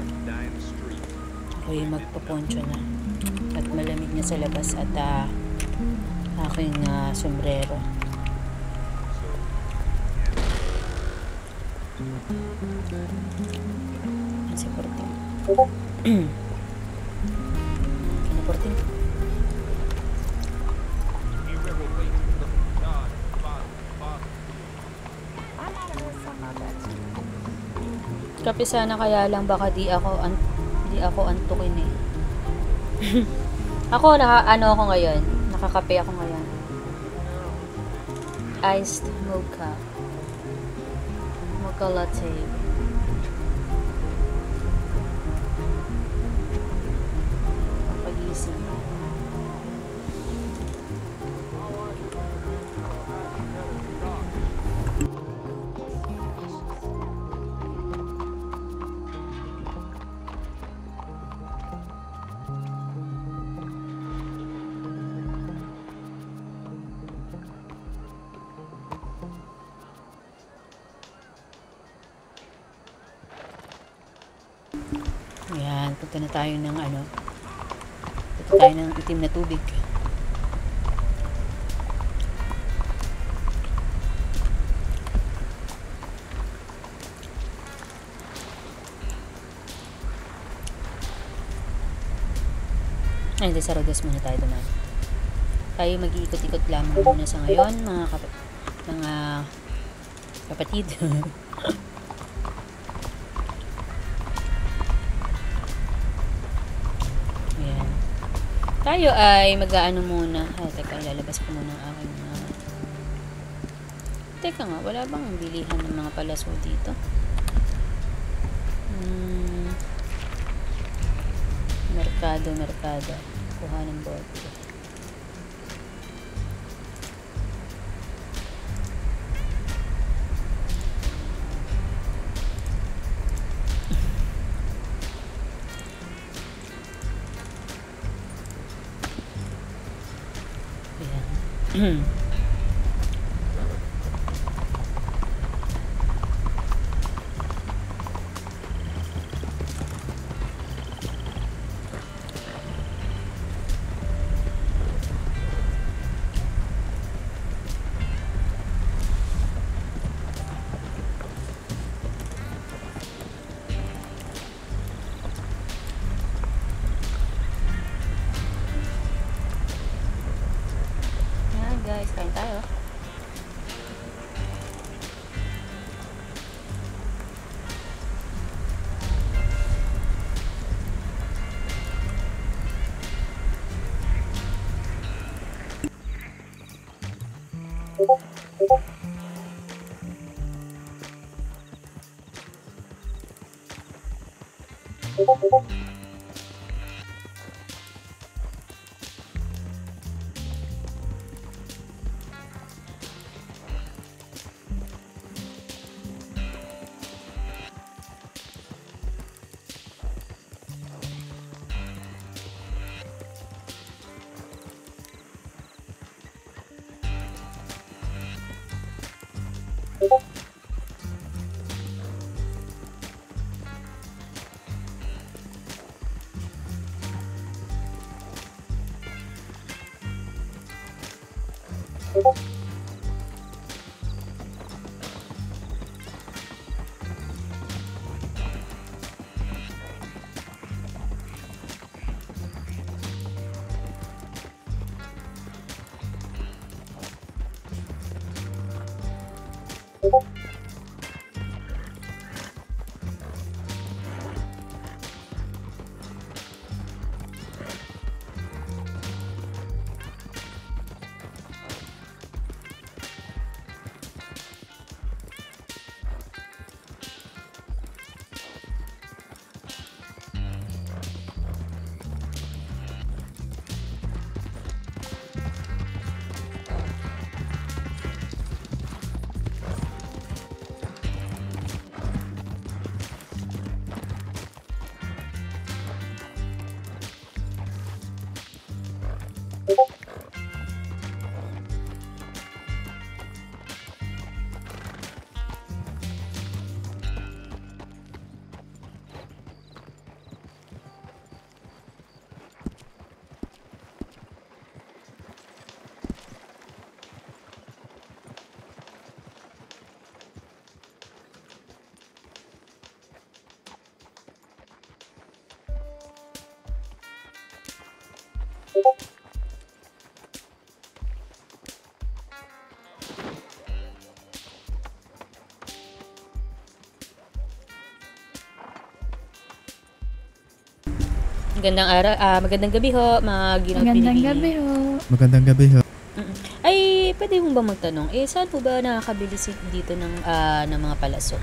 ako'y magpaponcho na at malamig na sa labas at aking sombrero. Si Porting. Ano Porting? Kape sana, kaya lang baka di ako antukin Ako ako ngayon. Nakakape ako ngayon. Iced mocha. Mocha latte. Pagising. Ayan, punta na tayo ng punta tayo ng itim na tubig. Ay, hindi, sa Rodas muna tayo doon. Tayo mag-iikot-ikot lamang muna sa ngayon, mga kapatid. Tayo ay mag-aano muna. Teka, ilalabas ko muna ang aking Teka nga, wala bang bilihan ng mga palaso dito? Merkado. Kuha ng bote. Ayan. Guys, kain tayo. Magandang gabi ho, mga Gino't Magandang Binibini. gabi ho. Magandang gabi ho. Ay, pwede mo ba magtanong, saan po ba nakakabili dito ng mga palaso?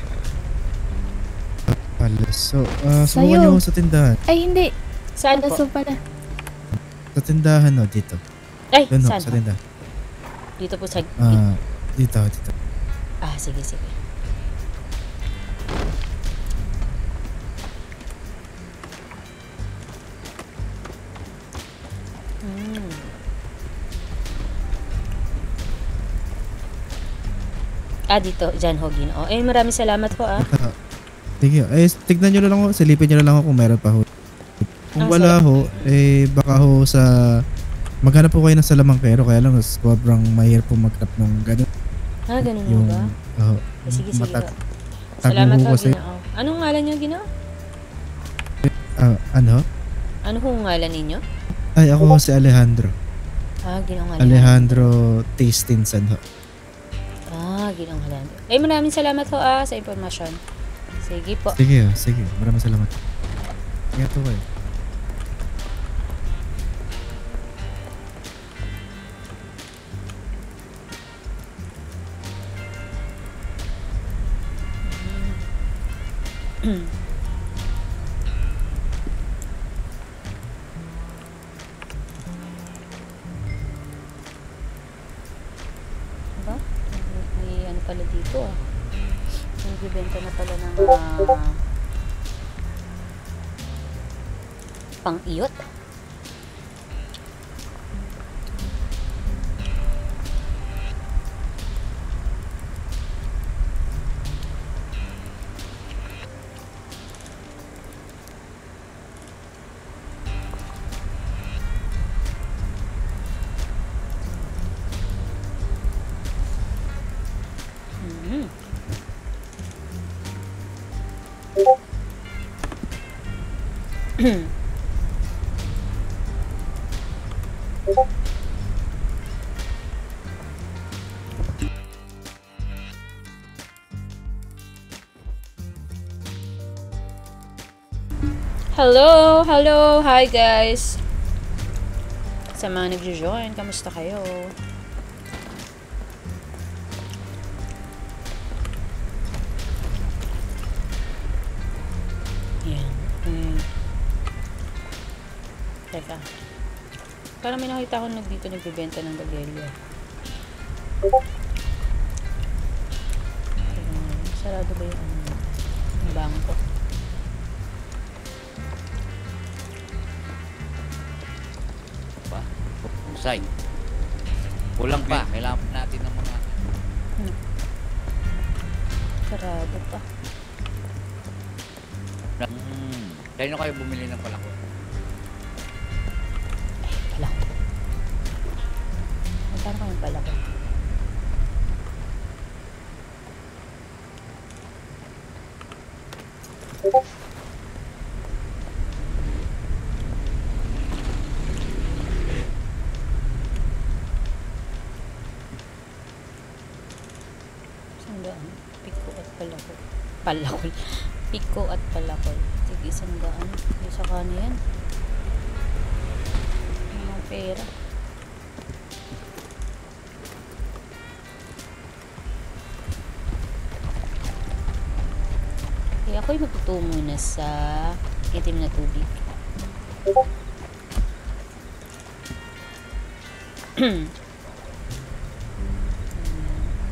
Palaso. Sa'yo. Subukan niyo ho sa tindahan. Ay, hindi. Saan po? Palaso pala. Sa tindahan ho, dito. Ay, Doon ho, saan sa po? tindahan. Dito po sa... Dito. sige. Dito. Diyan ho, Ginoo. Maraming salamat po, Sige. Tignan nyo na lang ho. Silipin nyo na lang ho kung meron pa ho. Kung wala ho, baka ho sa... Maghanap po kayo ng salamangkero. Kaya lang, sobrang mahirap po maghanap ng gano'n. Ganun ho ba? Sige ho. Salamat ho, Ginoo. Anong ngalan niyo, Ginoo? Ano? Ano ho ngalan ninyo? Ay, ako ho si Alejandro. Ginoo Alejandro Tastinson ho. Ginong Alejandro. Maraming salamat ho sa impormasyon. Sige po. Sige. Maraming salamat. Ingat po kayo. Diba? May ano pala dito nagbibenta na pala ng pang-iyot. Hello, hi guys. Sa mga nagjo-join, kamusta kayo? Yan. Teka. Parang may nakita ko dito nagbibenta ng bagelya. Sarado ba yung bangko? Husay. Kulang pa. Kailangan natin ng mga... Sarado pa. Dahil na kayo bumili ng palako. Palako. Magkano kayong palako? Sandaan. Piko at palakol. Palakol. Piko at palakol. Sige, sandaan. Yung saka na yan. Mga pera. Kaya ako'y magtutungo muna sa itim na tubig.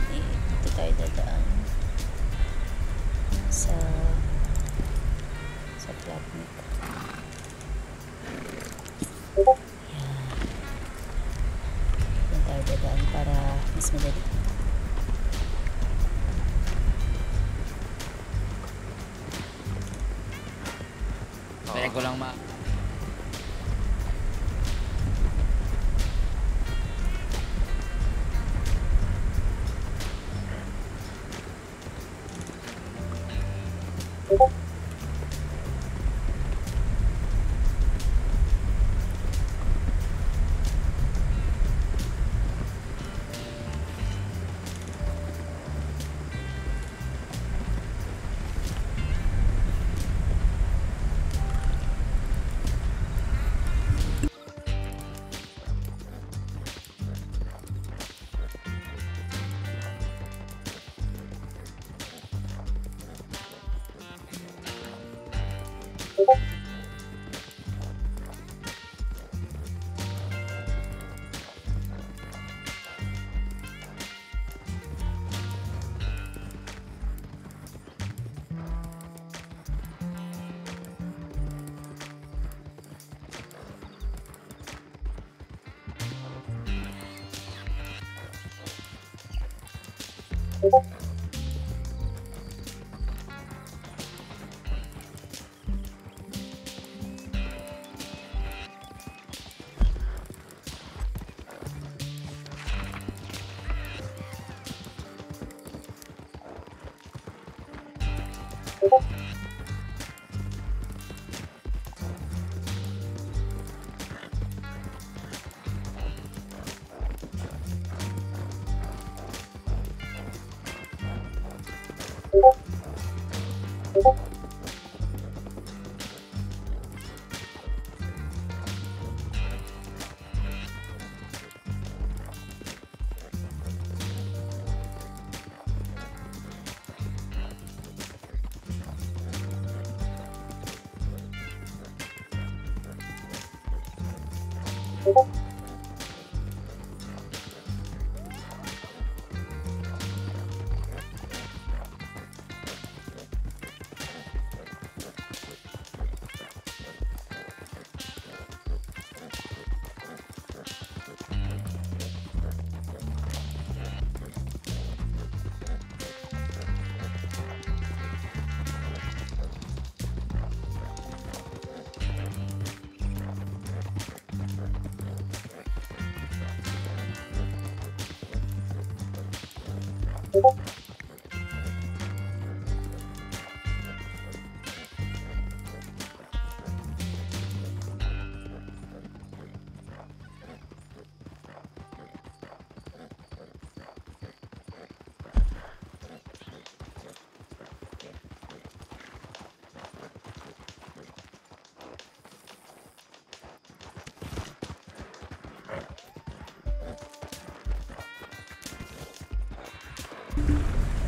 Dito tayo dadaan sa flat neck. Yan. Dito tayo dadaan para mas madali. Kaya ko lang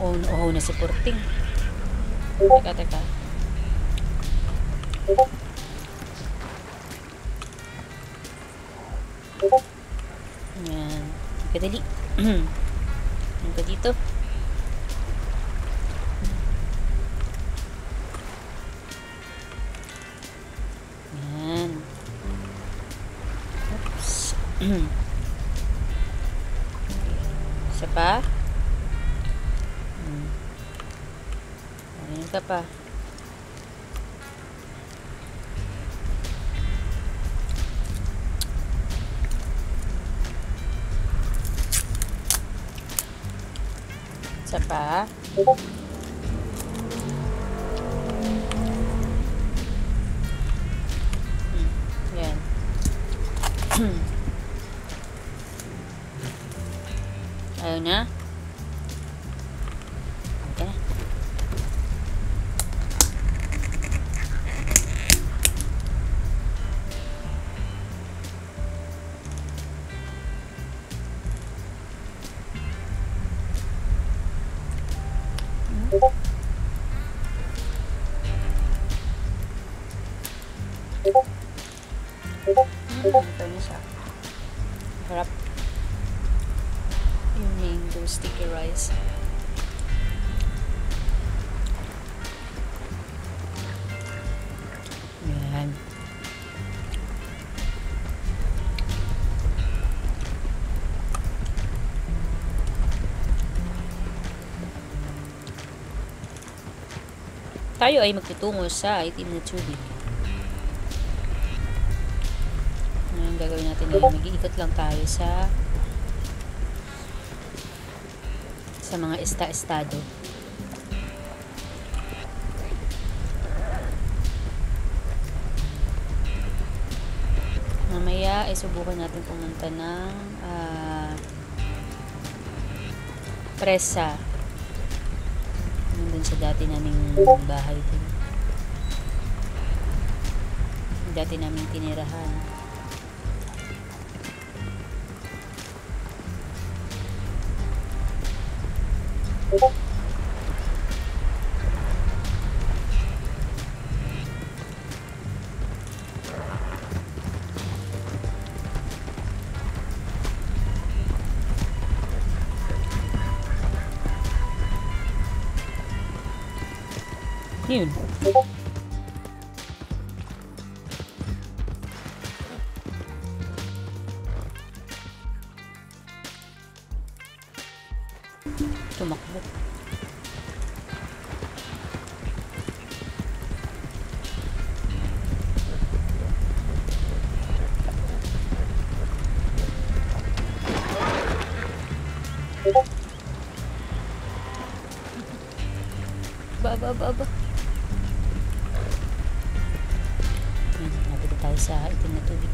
Oh, na si Porting. Teka. Yan. Kadali. Yan ka dito. Yan. Oops. Isa pa. Ayan ka pa. Isa pa. Yan. Ayaw na. Okay. Ito na siya. Harap. Yung mango sticky rice. Yan. Tayo ay magtutungo sa itim na tubig. Ngayon gagawin natin ay mag-iikot lang tayo sa mga estado. Mamaya ay subukan natin pumunta ng Presa. Nandun sa dati naming bahay din. Dati naming tinirahan. Yun. Tumakbo. Ba. Napita tayo sa itim na tubig.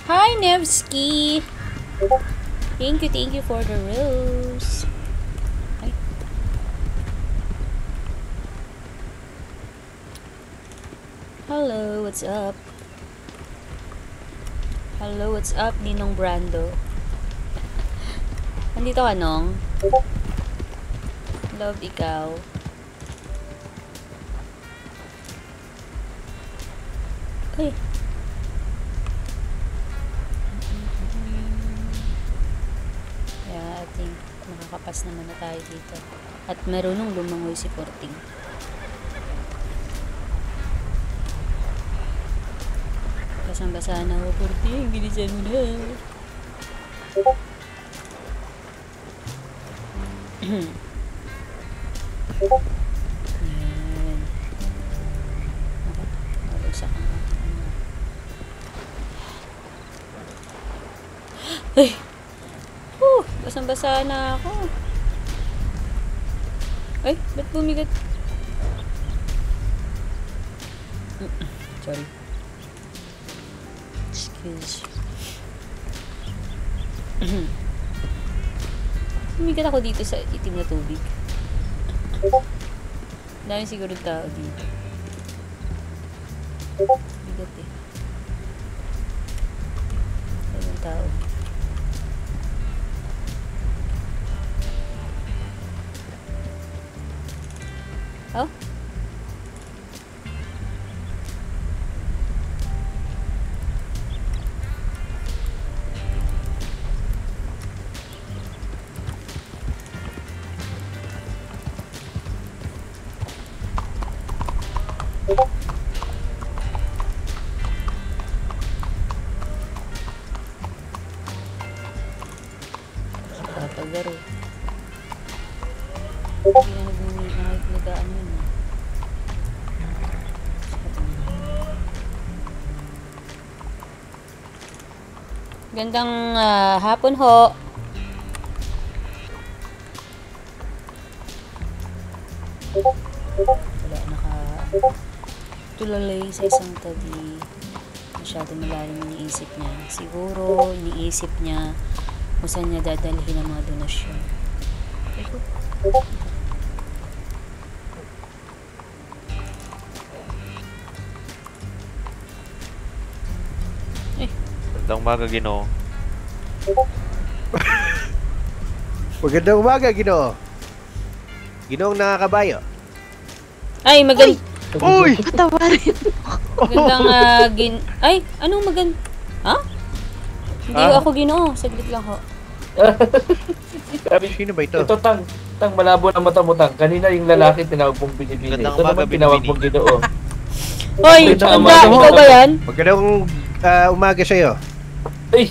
Hi, Nevsky! Thank you for the rose. Ay. Hello, what's up? Hello, what's up, Ninong Brando? Nandito ka, Nong? Love, ikaw. Ay. Yeah, I think makakapas naman na tayo dito. At marunong lumangoy si Porting. Basang-basa na ako, Porting. Bilisan mo na. Yan. Malagsak ang aking ay! Basang-basa na ako. Ay, ba't bumigat? Sorry. Excuse. Bumigat ako dito sa itim na tubig. Dami siguro tao dito. Bumigat eh. Daming tao. Oh? Papaglaro. Hindi na naglagaan yun. Gandang hapon ho. Wala, tulalay sa isang tabi. Masyado malalim iniisip niya. Siguro iniisip niya kung saan niya dadalhin ang mga donasyon. Magandang umaga, Ginoo. Magandang umaga, Ginoo. Ginoong nakakabayo. Ay, Uy! Katawarin. magandang ay, anong ha? Hindi ako Ginoo, saglit lang ho. Sino ba ito? Ito tang malabo na mata mo tang. Kanina yung lalaki tinawag mong binibini. Magandang Ito umaga, naman tinawag Binibini. mong Ginoo. Hoy, Magandang tanda, umaga. ikaw ba yan? Magandang umaga sa'yo. Ay!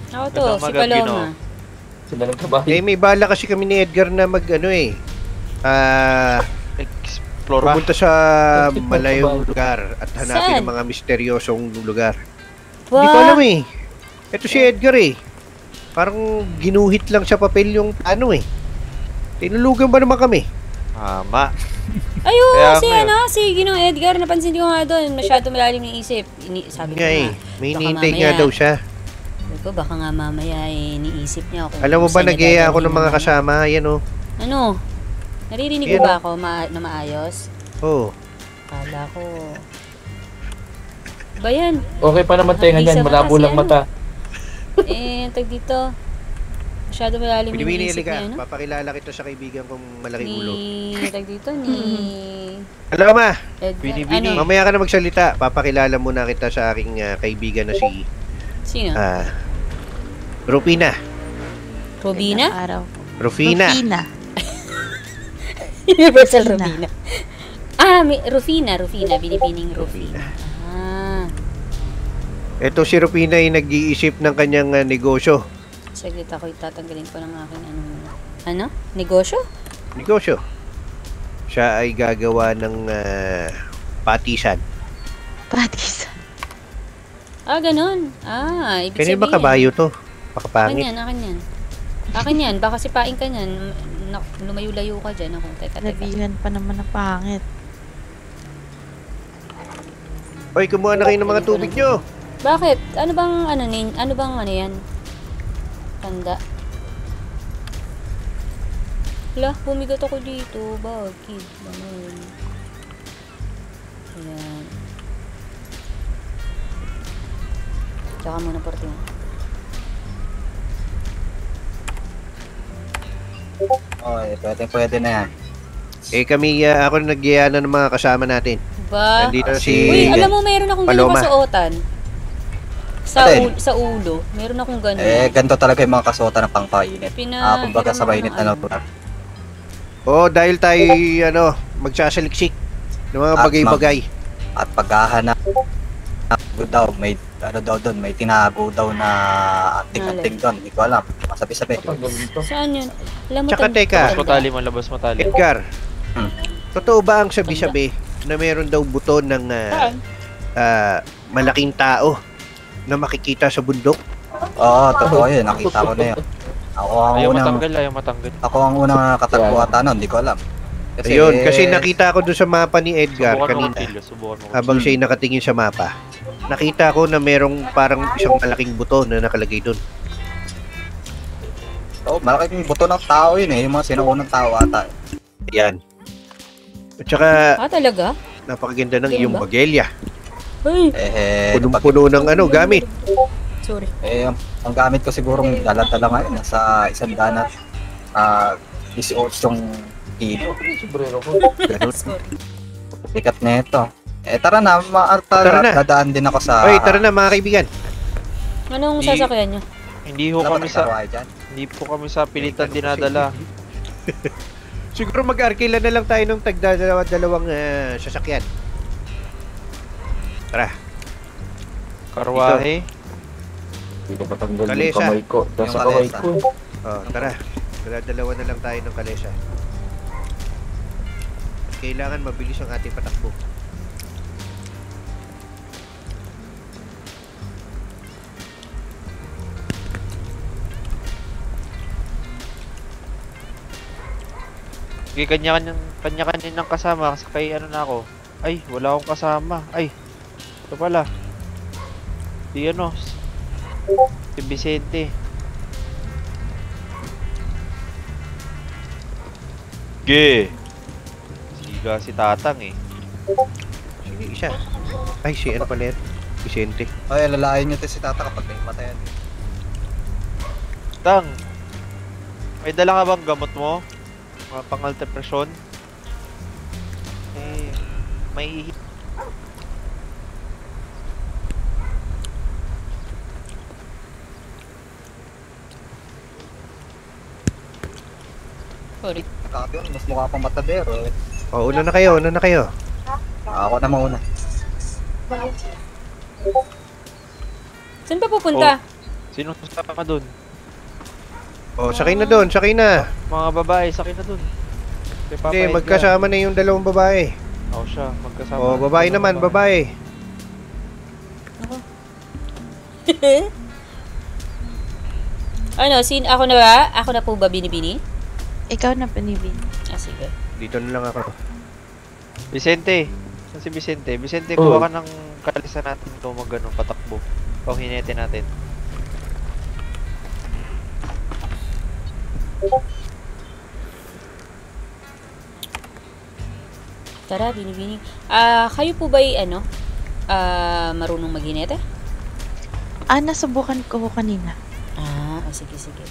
Ako to, Magandang si umaga, Paloma. Ginoo. Sila nagkabahay. May bala kasi kami ni Edgar na Explore. pumunta sa Bakit malayong ba? lugar at hanapin Saan? ang mga misteryosong lugar. Hindi ko alam eh. Ito si Edgar eh. Parang ginuhit lang sa papel yung tinulugan ba naman kami? Tama. Ayun, Kaya si nga. si Ginong Edgar, napansin ko nga doon, masyado malalim ng isip. Sabi ko Nga nga, eh. May baka hinihintay mamaya- nga daw siya. sabi ko, baka nga mamaya iniisip niya kung Alam mo ba, saan niya nag-iaya ako dadalhin ng mga ang kasama. Yan oh. Ano? Naririnig Yan mo ba o. ako na maayos? Oh. Kala ko. Ba yan? Okay pa naman tenga niyan. Malabo lang mata. Tag dito. Masyado malalim yung Binibini, isip halika. niya, no? Papakilala kita sa kaibigan kong malaking ulo. Tag dito, ni... Alam ma, Edgar. Binibini. Ano? mamaya ka na magsalita. Papakilala muna kita sa aking kaibigan na si Sino? Rufina. Robina? Araw. Rufina. Rufina. Universal Rufina. Rufina. Rufina. Binibining Rufina. Ito si Rufina ay nag-iisip ng kanyang negosyo. Saglit ako, itatanggalin ko ng aking ano? Negosyo? Negosyo. Siya ay gagawa ng patisan. Patisan. Ganun. Ibig Kanina sabihin. ba kabayo to? Akin Pakapangit. yan. Akin yan. Baka sipain ka niyan. Lumayo-layo ka dyan. Ako, teka. Labihan pa naman na pangit. Hoy, kumuha na kayo ng mga tubig nyo. Bakit? Ano bang ano yan? Tanda. Hala, bumigat ako dito. Bakit? Ganun. Ayan. Tsaka muna porti mo. Pwede na yan. Kami, ako nagyayana ng mga kasama natin. Ba? Nandito Uy, si alam mo, meron akong ganyan Paloma. kasuotan. Atin? Sa ulo. Meron akong ganyan. Ganito talaga yung mga kasuotan ng pangpainit. Kumbaga sa mainit na ano. lugar. dahil tayo, magsasaliksik ng mga At bagay-bagay. At paghahanap daw, may doon, may tinago daw na anting-anting doon. Hindi ko alam. Masabi-sabi. Saan yun? Alam mo, Tsaka teka, Labas matali. Edgar, totoo ba ang sabi-sabi na meron daw buto ng malaking tao na makikita sa bundok? Oo, totoo yun. Nakita ko na yun. Ayaw matanggal. Ako ang unang nakatagpo ata nun. Hindi ko alam. Ayun, kasi nakita ko doon sa mapa ni Edgar kanina. Subukan mo. Habang siya'y nakatingin sa mapa, nakita ko na merong parang isang malaking buto na nakalagay doon. Oo, malaking buto ng tao yun eh. Yung mga sinuunang tao ata. Yan. At saka, talaga? napakaganda ng Ganun iyong ba? bagelya. Ay, Punong-puno ng gamit. sorry. Ang gamit ko siguro dala-dala ngayon nasa 118 kilo. Sobrero ko. Ganun. Sorry. Sikat na ito. Tara na, Tara na. dadaan din ako sa... Oy, tara na mga kaibigan. Anong sasakyan nyo? Hindi po kami sa pilitan dinadala. Siguro mag-arkila na lang tayo ng tagdalawang sasakyan. Tara. Karwahe. Hindi ko patanggal yung Kalesa. kamay ko. Nasa Yung kamay kalesa. ko. Tara. Dalawa na lang tayo ng kalesa. Kailangan mabilis ang ating patakbo. Sige, kanya-kanya ng kasama. Sakay na ako. Ay, wala akong kasama. Ay, ito pala. Si Vicente. Siga si Tatang eh. Sige, isa. Ay, si ano pala yan? Vicente. Ay, lalayan nyo si Tata kapag may matayan. Tang, may dala ka bang gamot mo? Mga pang-altepresyon? May Sorry. Nakakabyon, mas mukha pang matadero eh. Una na kayo. Ako na mauna. Saan pa pupunta? sino kasama dun? Sakay na doon, sakay na. Mga babae, sakay na dun. Kay Papa Hindi, Edgar. magkasama na yung dalawang babae. Ako siya, magkasama. Babae naman, babae. Ako na ba? Ako na po ba binibini? Ikaw na panibin. Sige. Dito na lang ako. Vicente. Saan si Vicente? Vicente, kuha ka ng kalisa natin ito mag-anong patakbo. Panghinete natin. Tara, binibini. Kayo po ba marunong maghinete? Nasubukan ko kanina. Sige.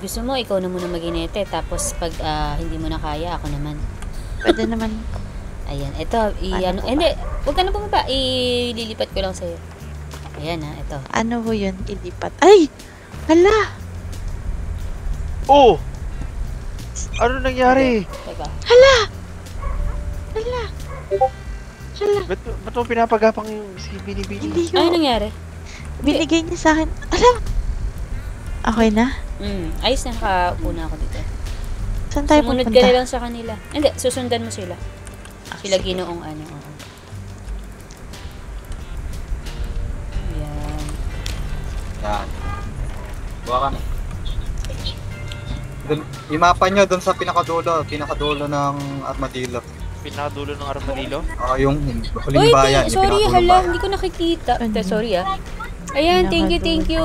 Gusto mo ikaw na muna maghinete, tapos pag hindi mo na kaya, ako naman. Pwede naman. Ayan, ito, hindi, huwag ka na bumaba, ililipat ko lang sa'yo. Ayan ito. Ano ho yun? Ilipat. Ay! Hala! Oh! Ano nangyari? Teka. Shala! Ba't mo pinapagapang yung si Binibini? Hindi ko. Ano nangyari? Binigay niya sa akin. Alam! Okay na? Ayos na, nakaupo na ako dito. Saan tayo Sumunod ka pupunta? na lang sa kanila. Hindi, susundan mo sila. Sila ginoong ano. Oo. Yan. Yan. Buha ka na. Yung mapa nyo doon sa pinakadulo ng armadillo. Pinakadulo ng Armadillo? Yung huling Uy, bayan. yung sorry, pinakadulong hala, bayan. hindi ko nakikita. Sorry Ayan, thank you,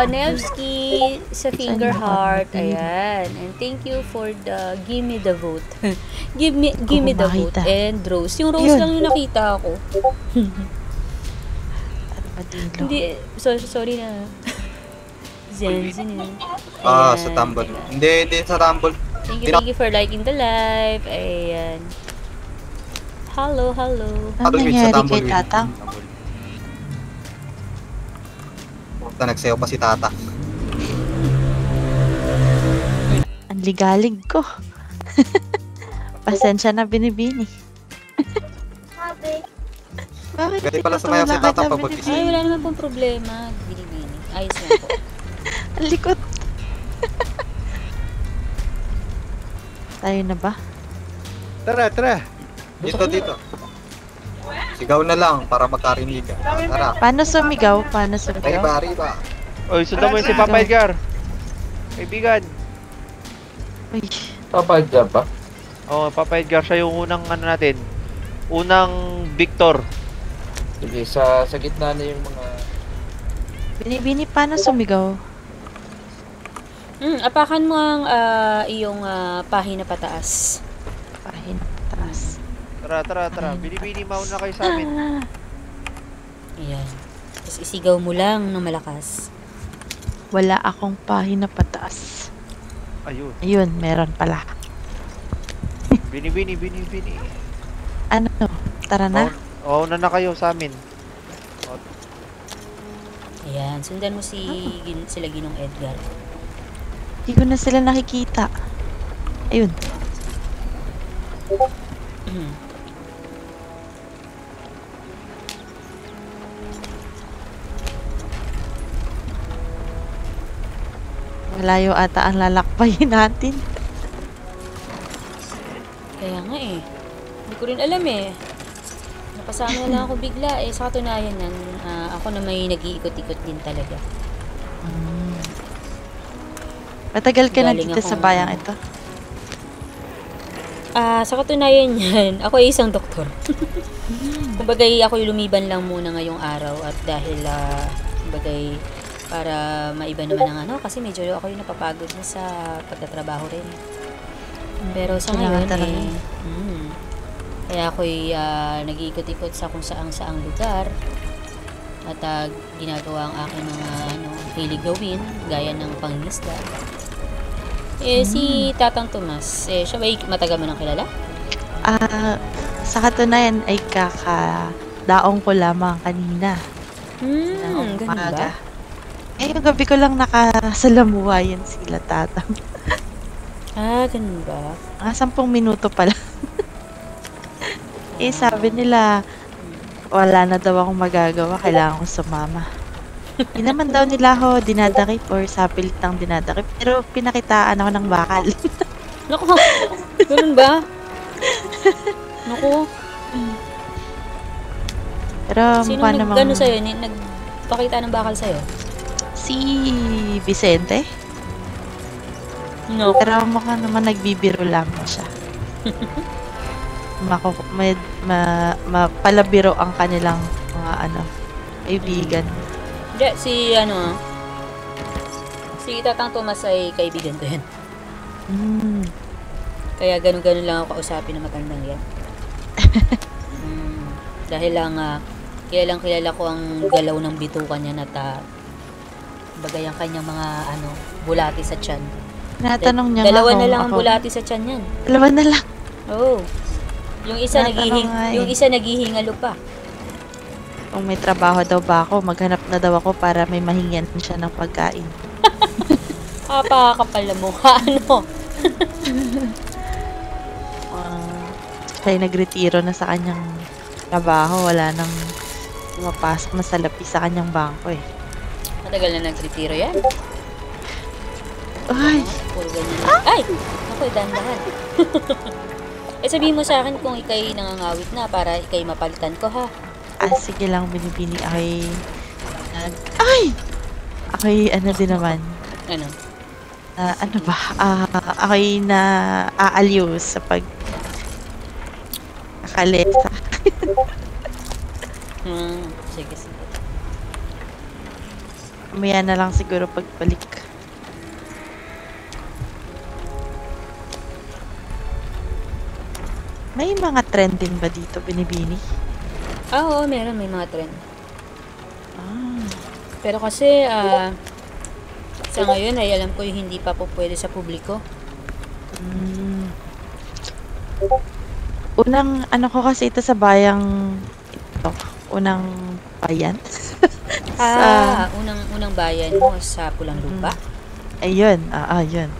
Nevsky sa finger heart. Ayan, and thank you for the give me the vote. give me the vote. And Rose. Yung Rose lang yung nakita ako. Armadillo. Hindi, sorry na. Zen. Sa Tumble. Hindi sa Tumble. Thank you for liking the live. Ayan. Hello. Ano Sa nangyari kay Tumbleweed. Tatang? Puta, nagsayaw pa si Tata. Ang ligalig ko. Pasensya na, Binibini. Bakit Galing pala sumayaw si Tata pag mag-isa. Ay, wala naman pong problema. Binibini. Ayos na po. Ang likot. Tayo na ba? Tara. Dito. Sigaw na lang para magkarinig. Tara. Paano sumigaw? Arriba. Oy, sundan mo yung si Papa Edgar. Kaibigan. Uy, Papayad ka ba? Papa Edgar, siya yung unang natin. Unang Victor. Sige, sa gitna na yung mga... Binibini, paano sumigaw? Apakan mo ang iyong pahina pataas. Pahin, taas. Tara. Binibini, mauna kayo sa amin. Ayan. Tapos isigaw mo lang ng malakas. Wala akong pahin na pataas. Ayun, meron pala. Binibini. Ano? Tara na? Una na kayo sa amin. Ayan. Sundan mo sila Ginong Edgar. Hindi ko na sila nakikita. Ayun. Malayo ata ang lalakbayin natin. Kaya nga Hindi ko rin alam Napasama na lang ako bigla sa katunayan nan ako na may nag-iikot-ikot din talaga. Matagal ka na Galing dito sa akong- bayang ito? Sa katunayan yan, ako ay isang doktor. Kumbaga ako lumiban lang muna ngayong araw at dahil kumbaga para maiba naman ang kasi medyo ako yung napapagod na sa pagtatrabaho rin. Pero sa Kailangan ngayon talaga. kaya ako'y nag-iikot-ikot sa kung saang lugar at ginagawa ang aking mga hilig gawin gaya ng pangingisda. Si Tatang Tomas, siya ba matagal mo nang kilala? Sa katunayan ay kakadaong ko lamang kanina. Ganun ba? Yung gabi ko lang nakasalamuhayan sila Tatang. Ganun ba? 10 minuto pala. Sabi nila, wala na daw akong magagawa, kailangan ko sumama. Hindi naman daw nila ako dinadakip or sapilitang dinadakip, pero pinakitaan ako ng bakal. Naku, ganun ba? Naku, Pero sino mukha namang nag-gano sa'yo? Nagpakita ng bakal sa'yo? si Vicente. No. Pero mukha naman nagbibiro lang siya. Mapalabiro ang kanilang mga kaibigan. Hindi, si Tatang Tomas ay kaibigan ko yan. Kaya ganun-ganun lang ako kausapin na matandang yan. Dahil lang, kilala ko ang galaw ng bitukan niya at bagay ang kanyang mga bulati sa tiyan. Natanong niya Dalawa nga na kung lang ang ako- bulati sa tiyan yan. Dalawa na lang. Oo. Yung isa Natanong nga yung isa naghihingalo pa. Kung may trabaho daw ba ako, maghanap na daw ako para may mahingian siya ng pagkain. Kapakapal na mukha, siya nagretiro na sa kanyang trabaho. Wala nang pumapasok na salapi sa kanyang bangko eh. Matagal na nagretiro yan. Ay! Puro ganyan na. Ay! Ako, dandahan. Eh, sabihin mo sa akin kung ikay nangangawit na para ikay mapalitan ko, ha? Sige lang, binibini. Ay! Ako'y ano din naman. Ano? Ano ba? Ako'y na aaliw sa akalesa. Sige, sige. Mamaya na lang siguro pagbalik. May mga trending ba dito, binibini? Oo, meron. May mga trend. Ah. Pero kasi, sa ngayon ay alam ko yung hindi pa po pwede sa publiko. Unang, ano ko kasi ito sa bayang, unang bayan. Unang bayan mo sa Pulang Lupa? Ayun, yun.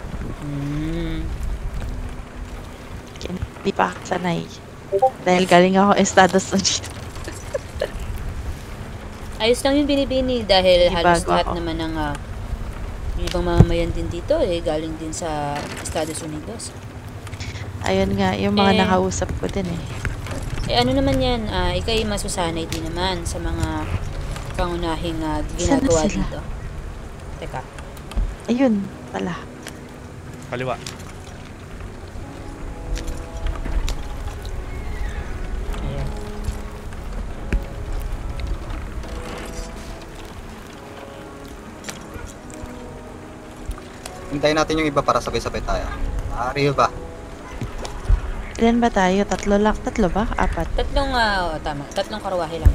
Hindi pa ako sanay. Dahil galing ako Estados Unidos. Ayos lang yung binibini dahil Hindi halos bago lahat ako. naman ng yung ibang mamamayan din dito galing din sa Estados Unidos. Ayun nga, yung mga Eh, nakausap ko din eh. ano naman yan, ikay masusanay din naman sa mga pangunahing ginagawa Sana sila? dito. Teka. Ayun pala. Kaliwa. Ayan. Hintayin natin yung iba para sabay-sabay tayo. Maaari ba? Ilan ba tayo? Tatlo lang? Tatlo ba? Apat? Tama. Tatlong karwahe lang.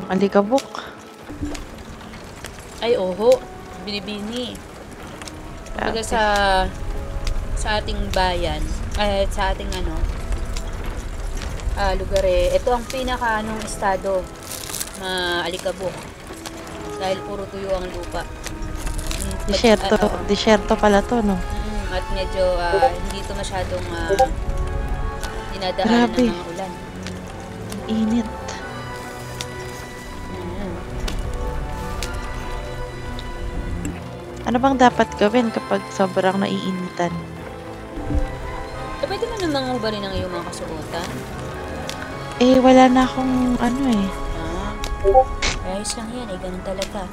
Ang alikabok. Ay, oho. Binibini. Kumbaga sa ating bayan, sa ating lugar ito ang pinaka estado na alikabok. Dahil puro tuyo ang lupa. Disyerto pala to, no? At medyo hindi ito masyadong dinadaanan Grabe. ng mga ulan. Init. Ano bang dapat gawin kapag sobrang naiinitan? Pwede mo namang hubarin ang iyong mga kasuotan. Wala na akong Ayos lang yan, ganun talaga.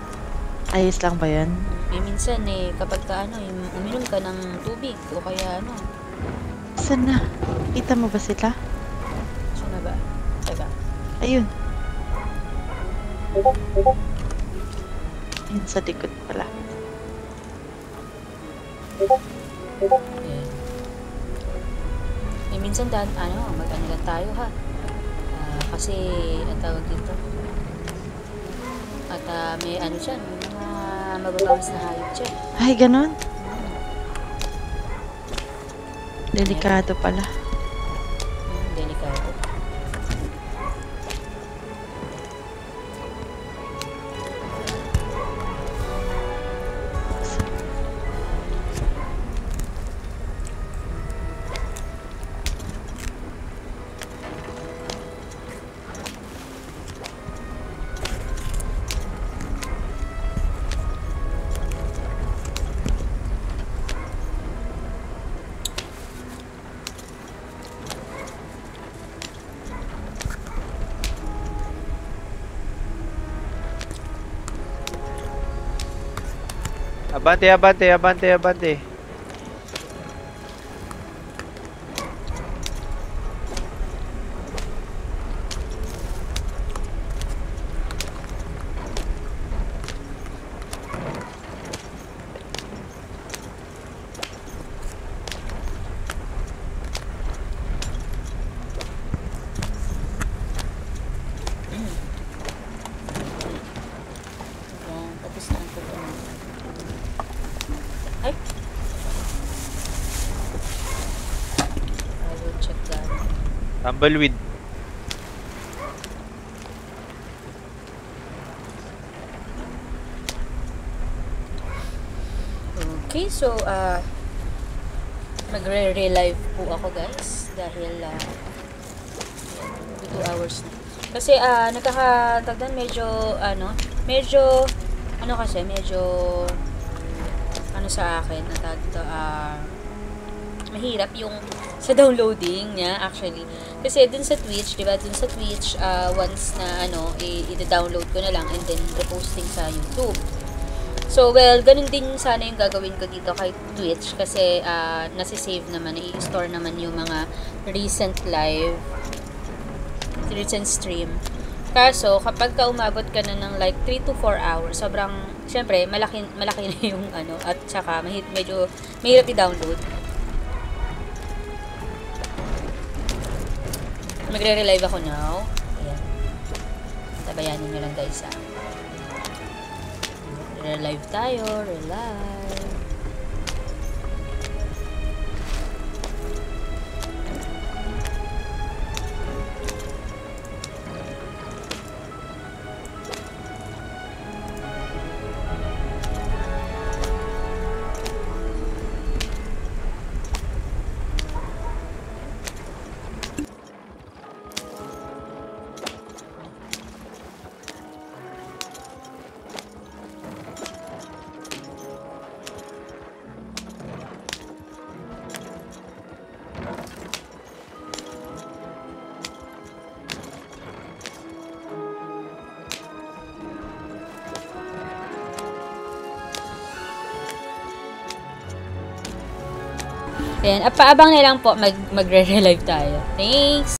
Ayos lang ba yan? Minsan kapag uminom ka ng tubig o kaya Saan na? Kita mo ba sila? saan na ba? Teka. Ayun. Ayun sa likod pala. Minsan mag-ano lang tayo ha. Kasi ang tawag dito. At may siya, may mga mababawas na hayop siya. Ay, ganun? Delikado pala. Delikado. Abante, abante, abante, abante. Tumbleweed. Okay, so, magre-relive po ako guys. Dahil, 2 hours na. Kasi, nagkakatagdan medyo, medyo sa akin, mahirap yung sa downloading niya, actually. Kasi dun sa Twitch, diba, once na, i-download ko na lang and then reposting sa YouTube. So, well, ganun din sana yung gagawin ko dito kay Twitch kasi nasi-save naman, i-store naman yung mga recent stream. Kaso, kapag umabot ka na ng like 3 to 4 hours, sobrang, syempre, malaki na yung at saka medyo mahirap i-download. Magre-relive ako now. Ayan. Tabayanin nyo lang guys, Relive tayo, relive. Ayan, paabang na lang po, magre-relive tayo. Thanks!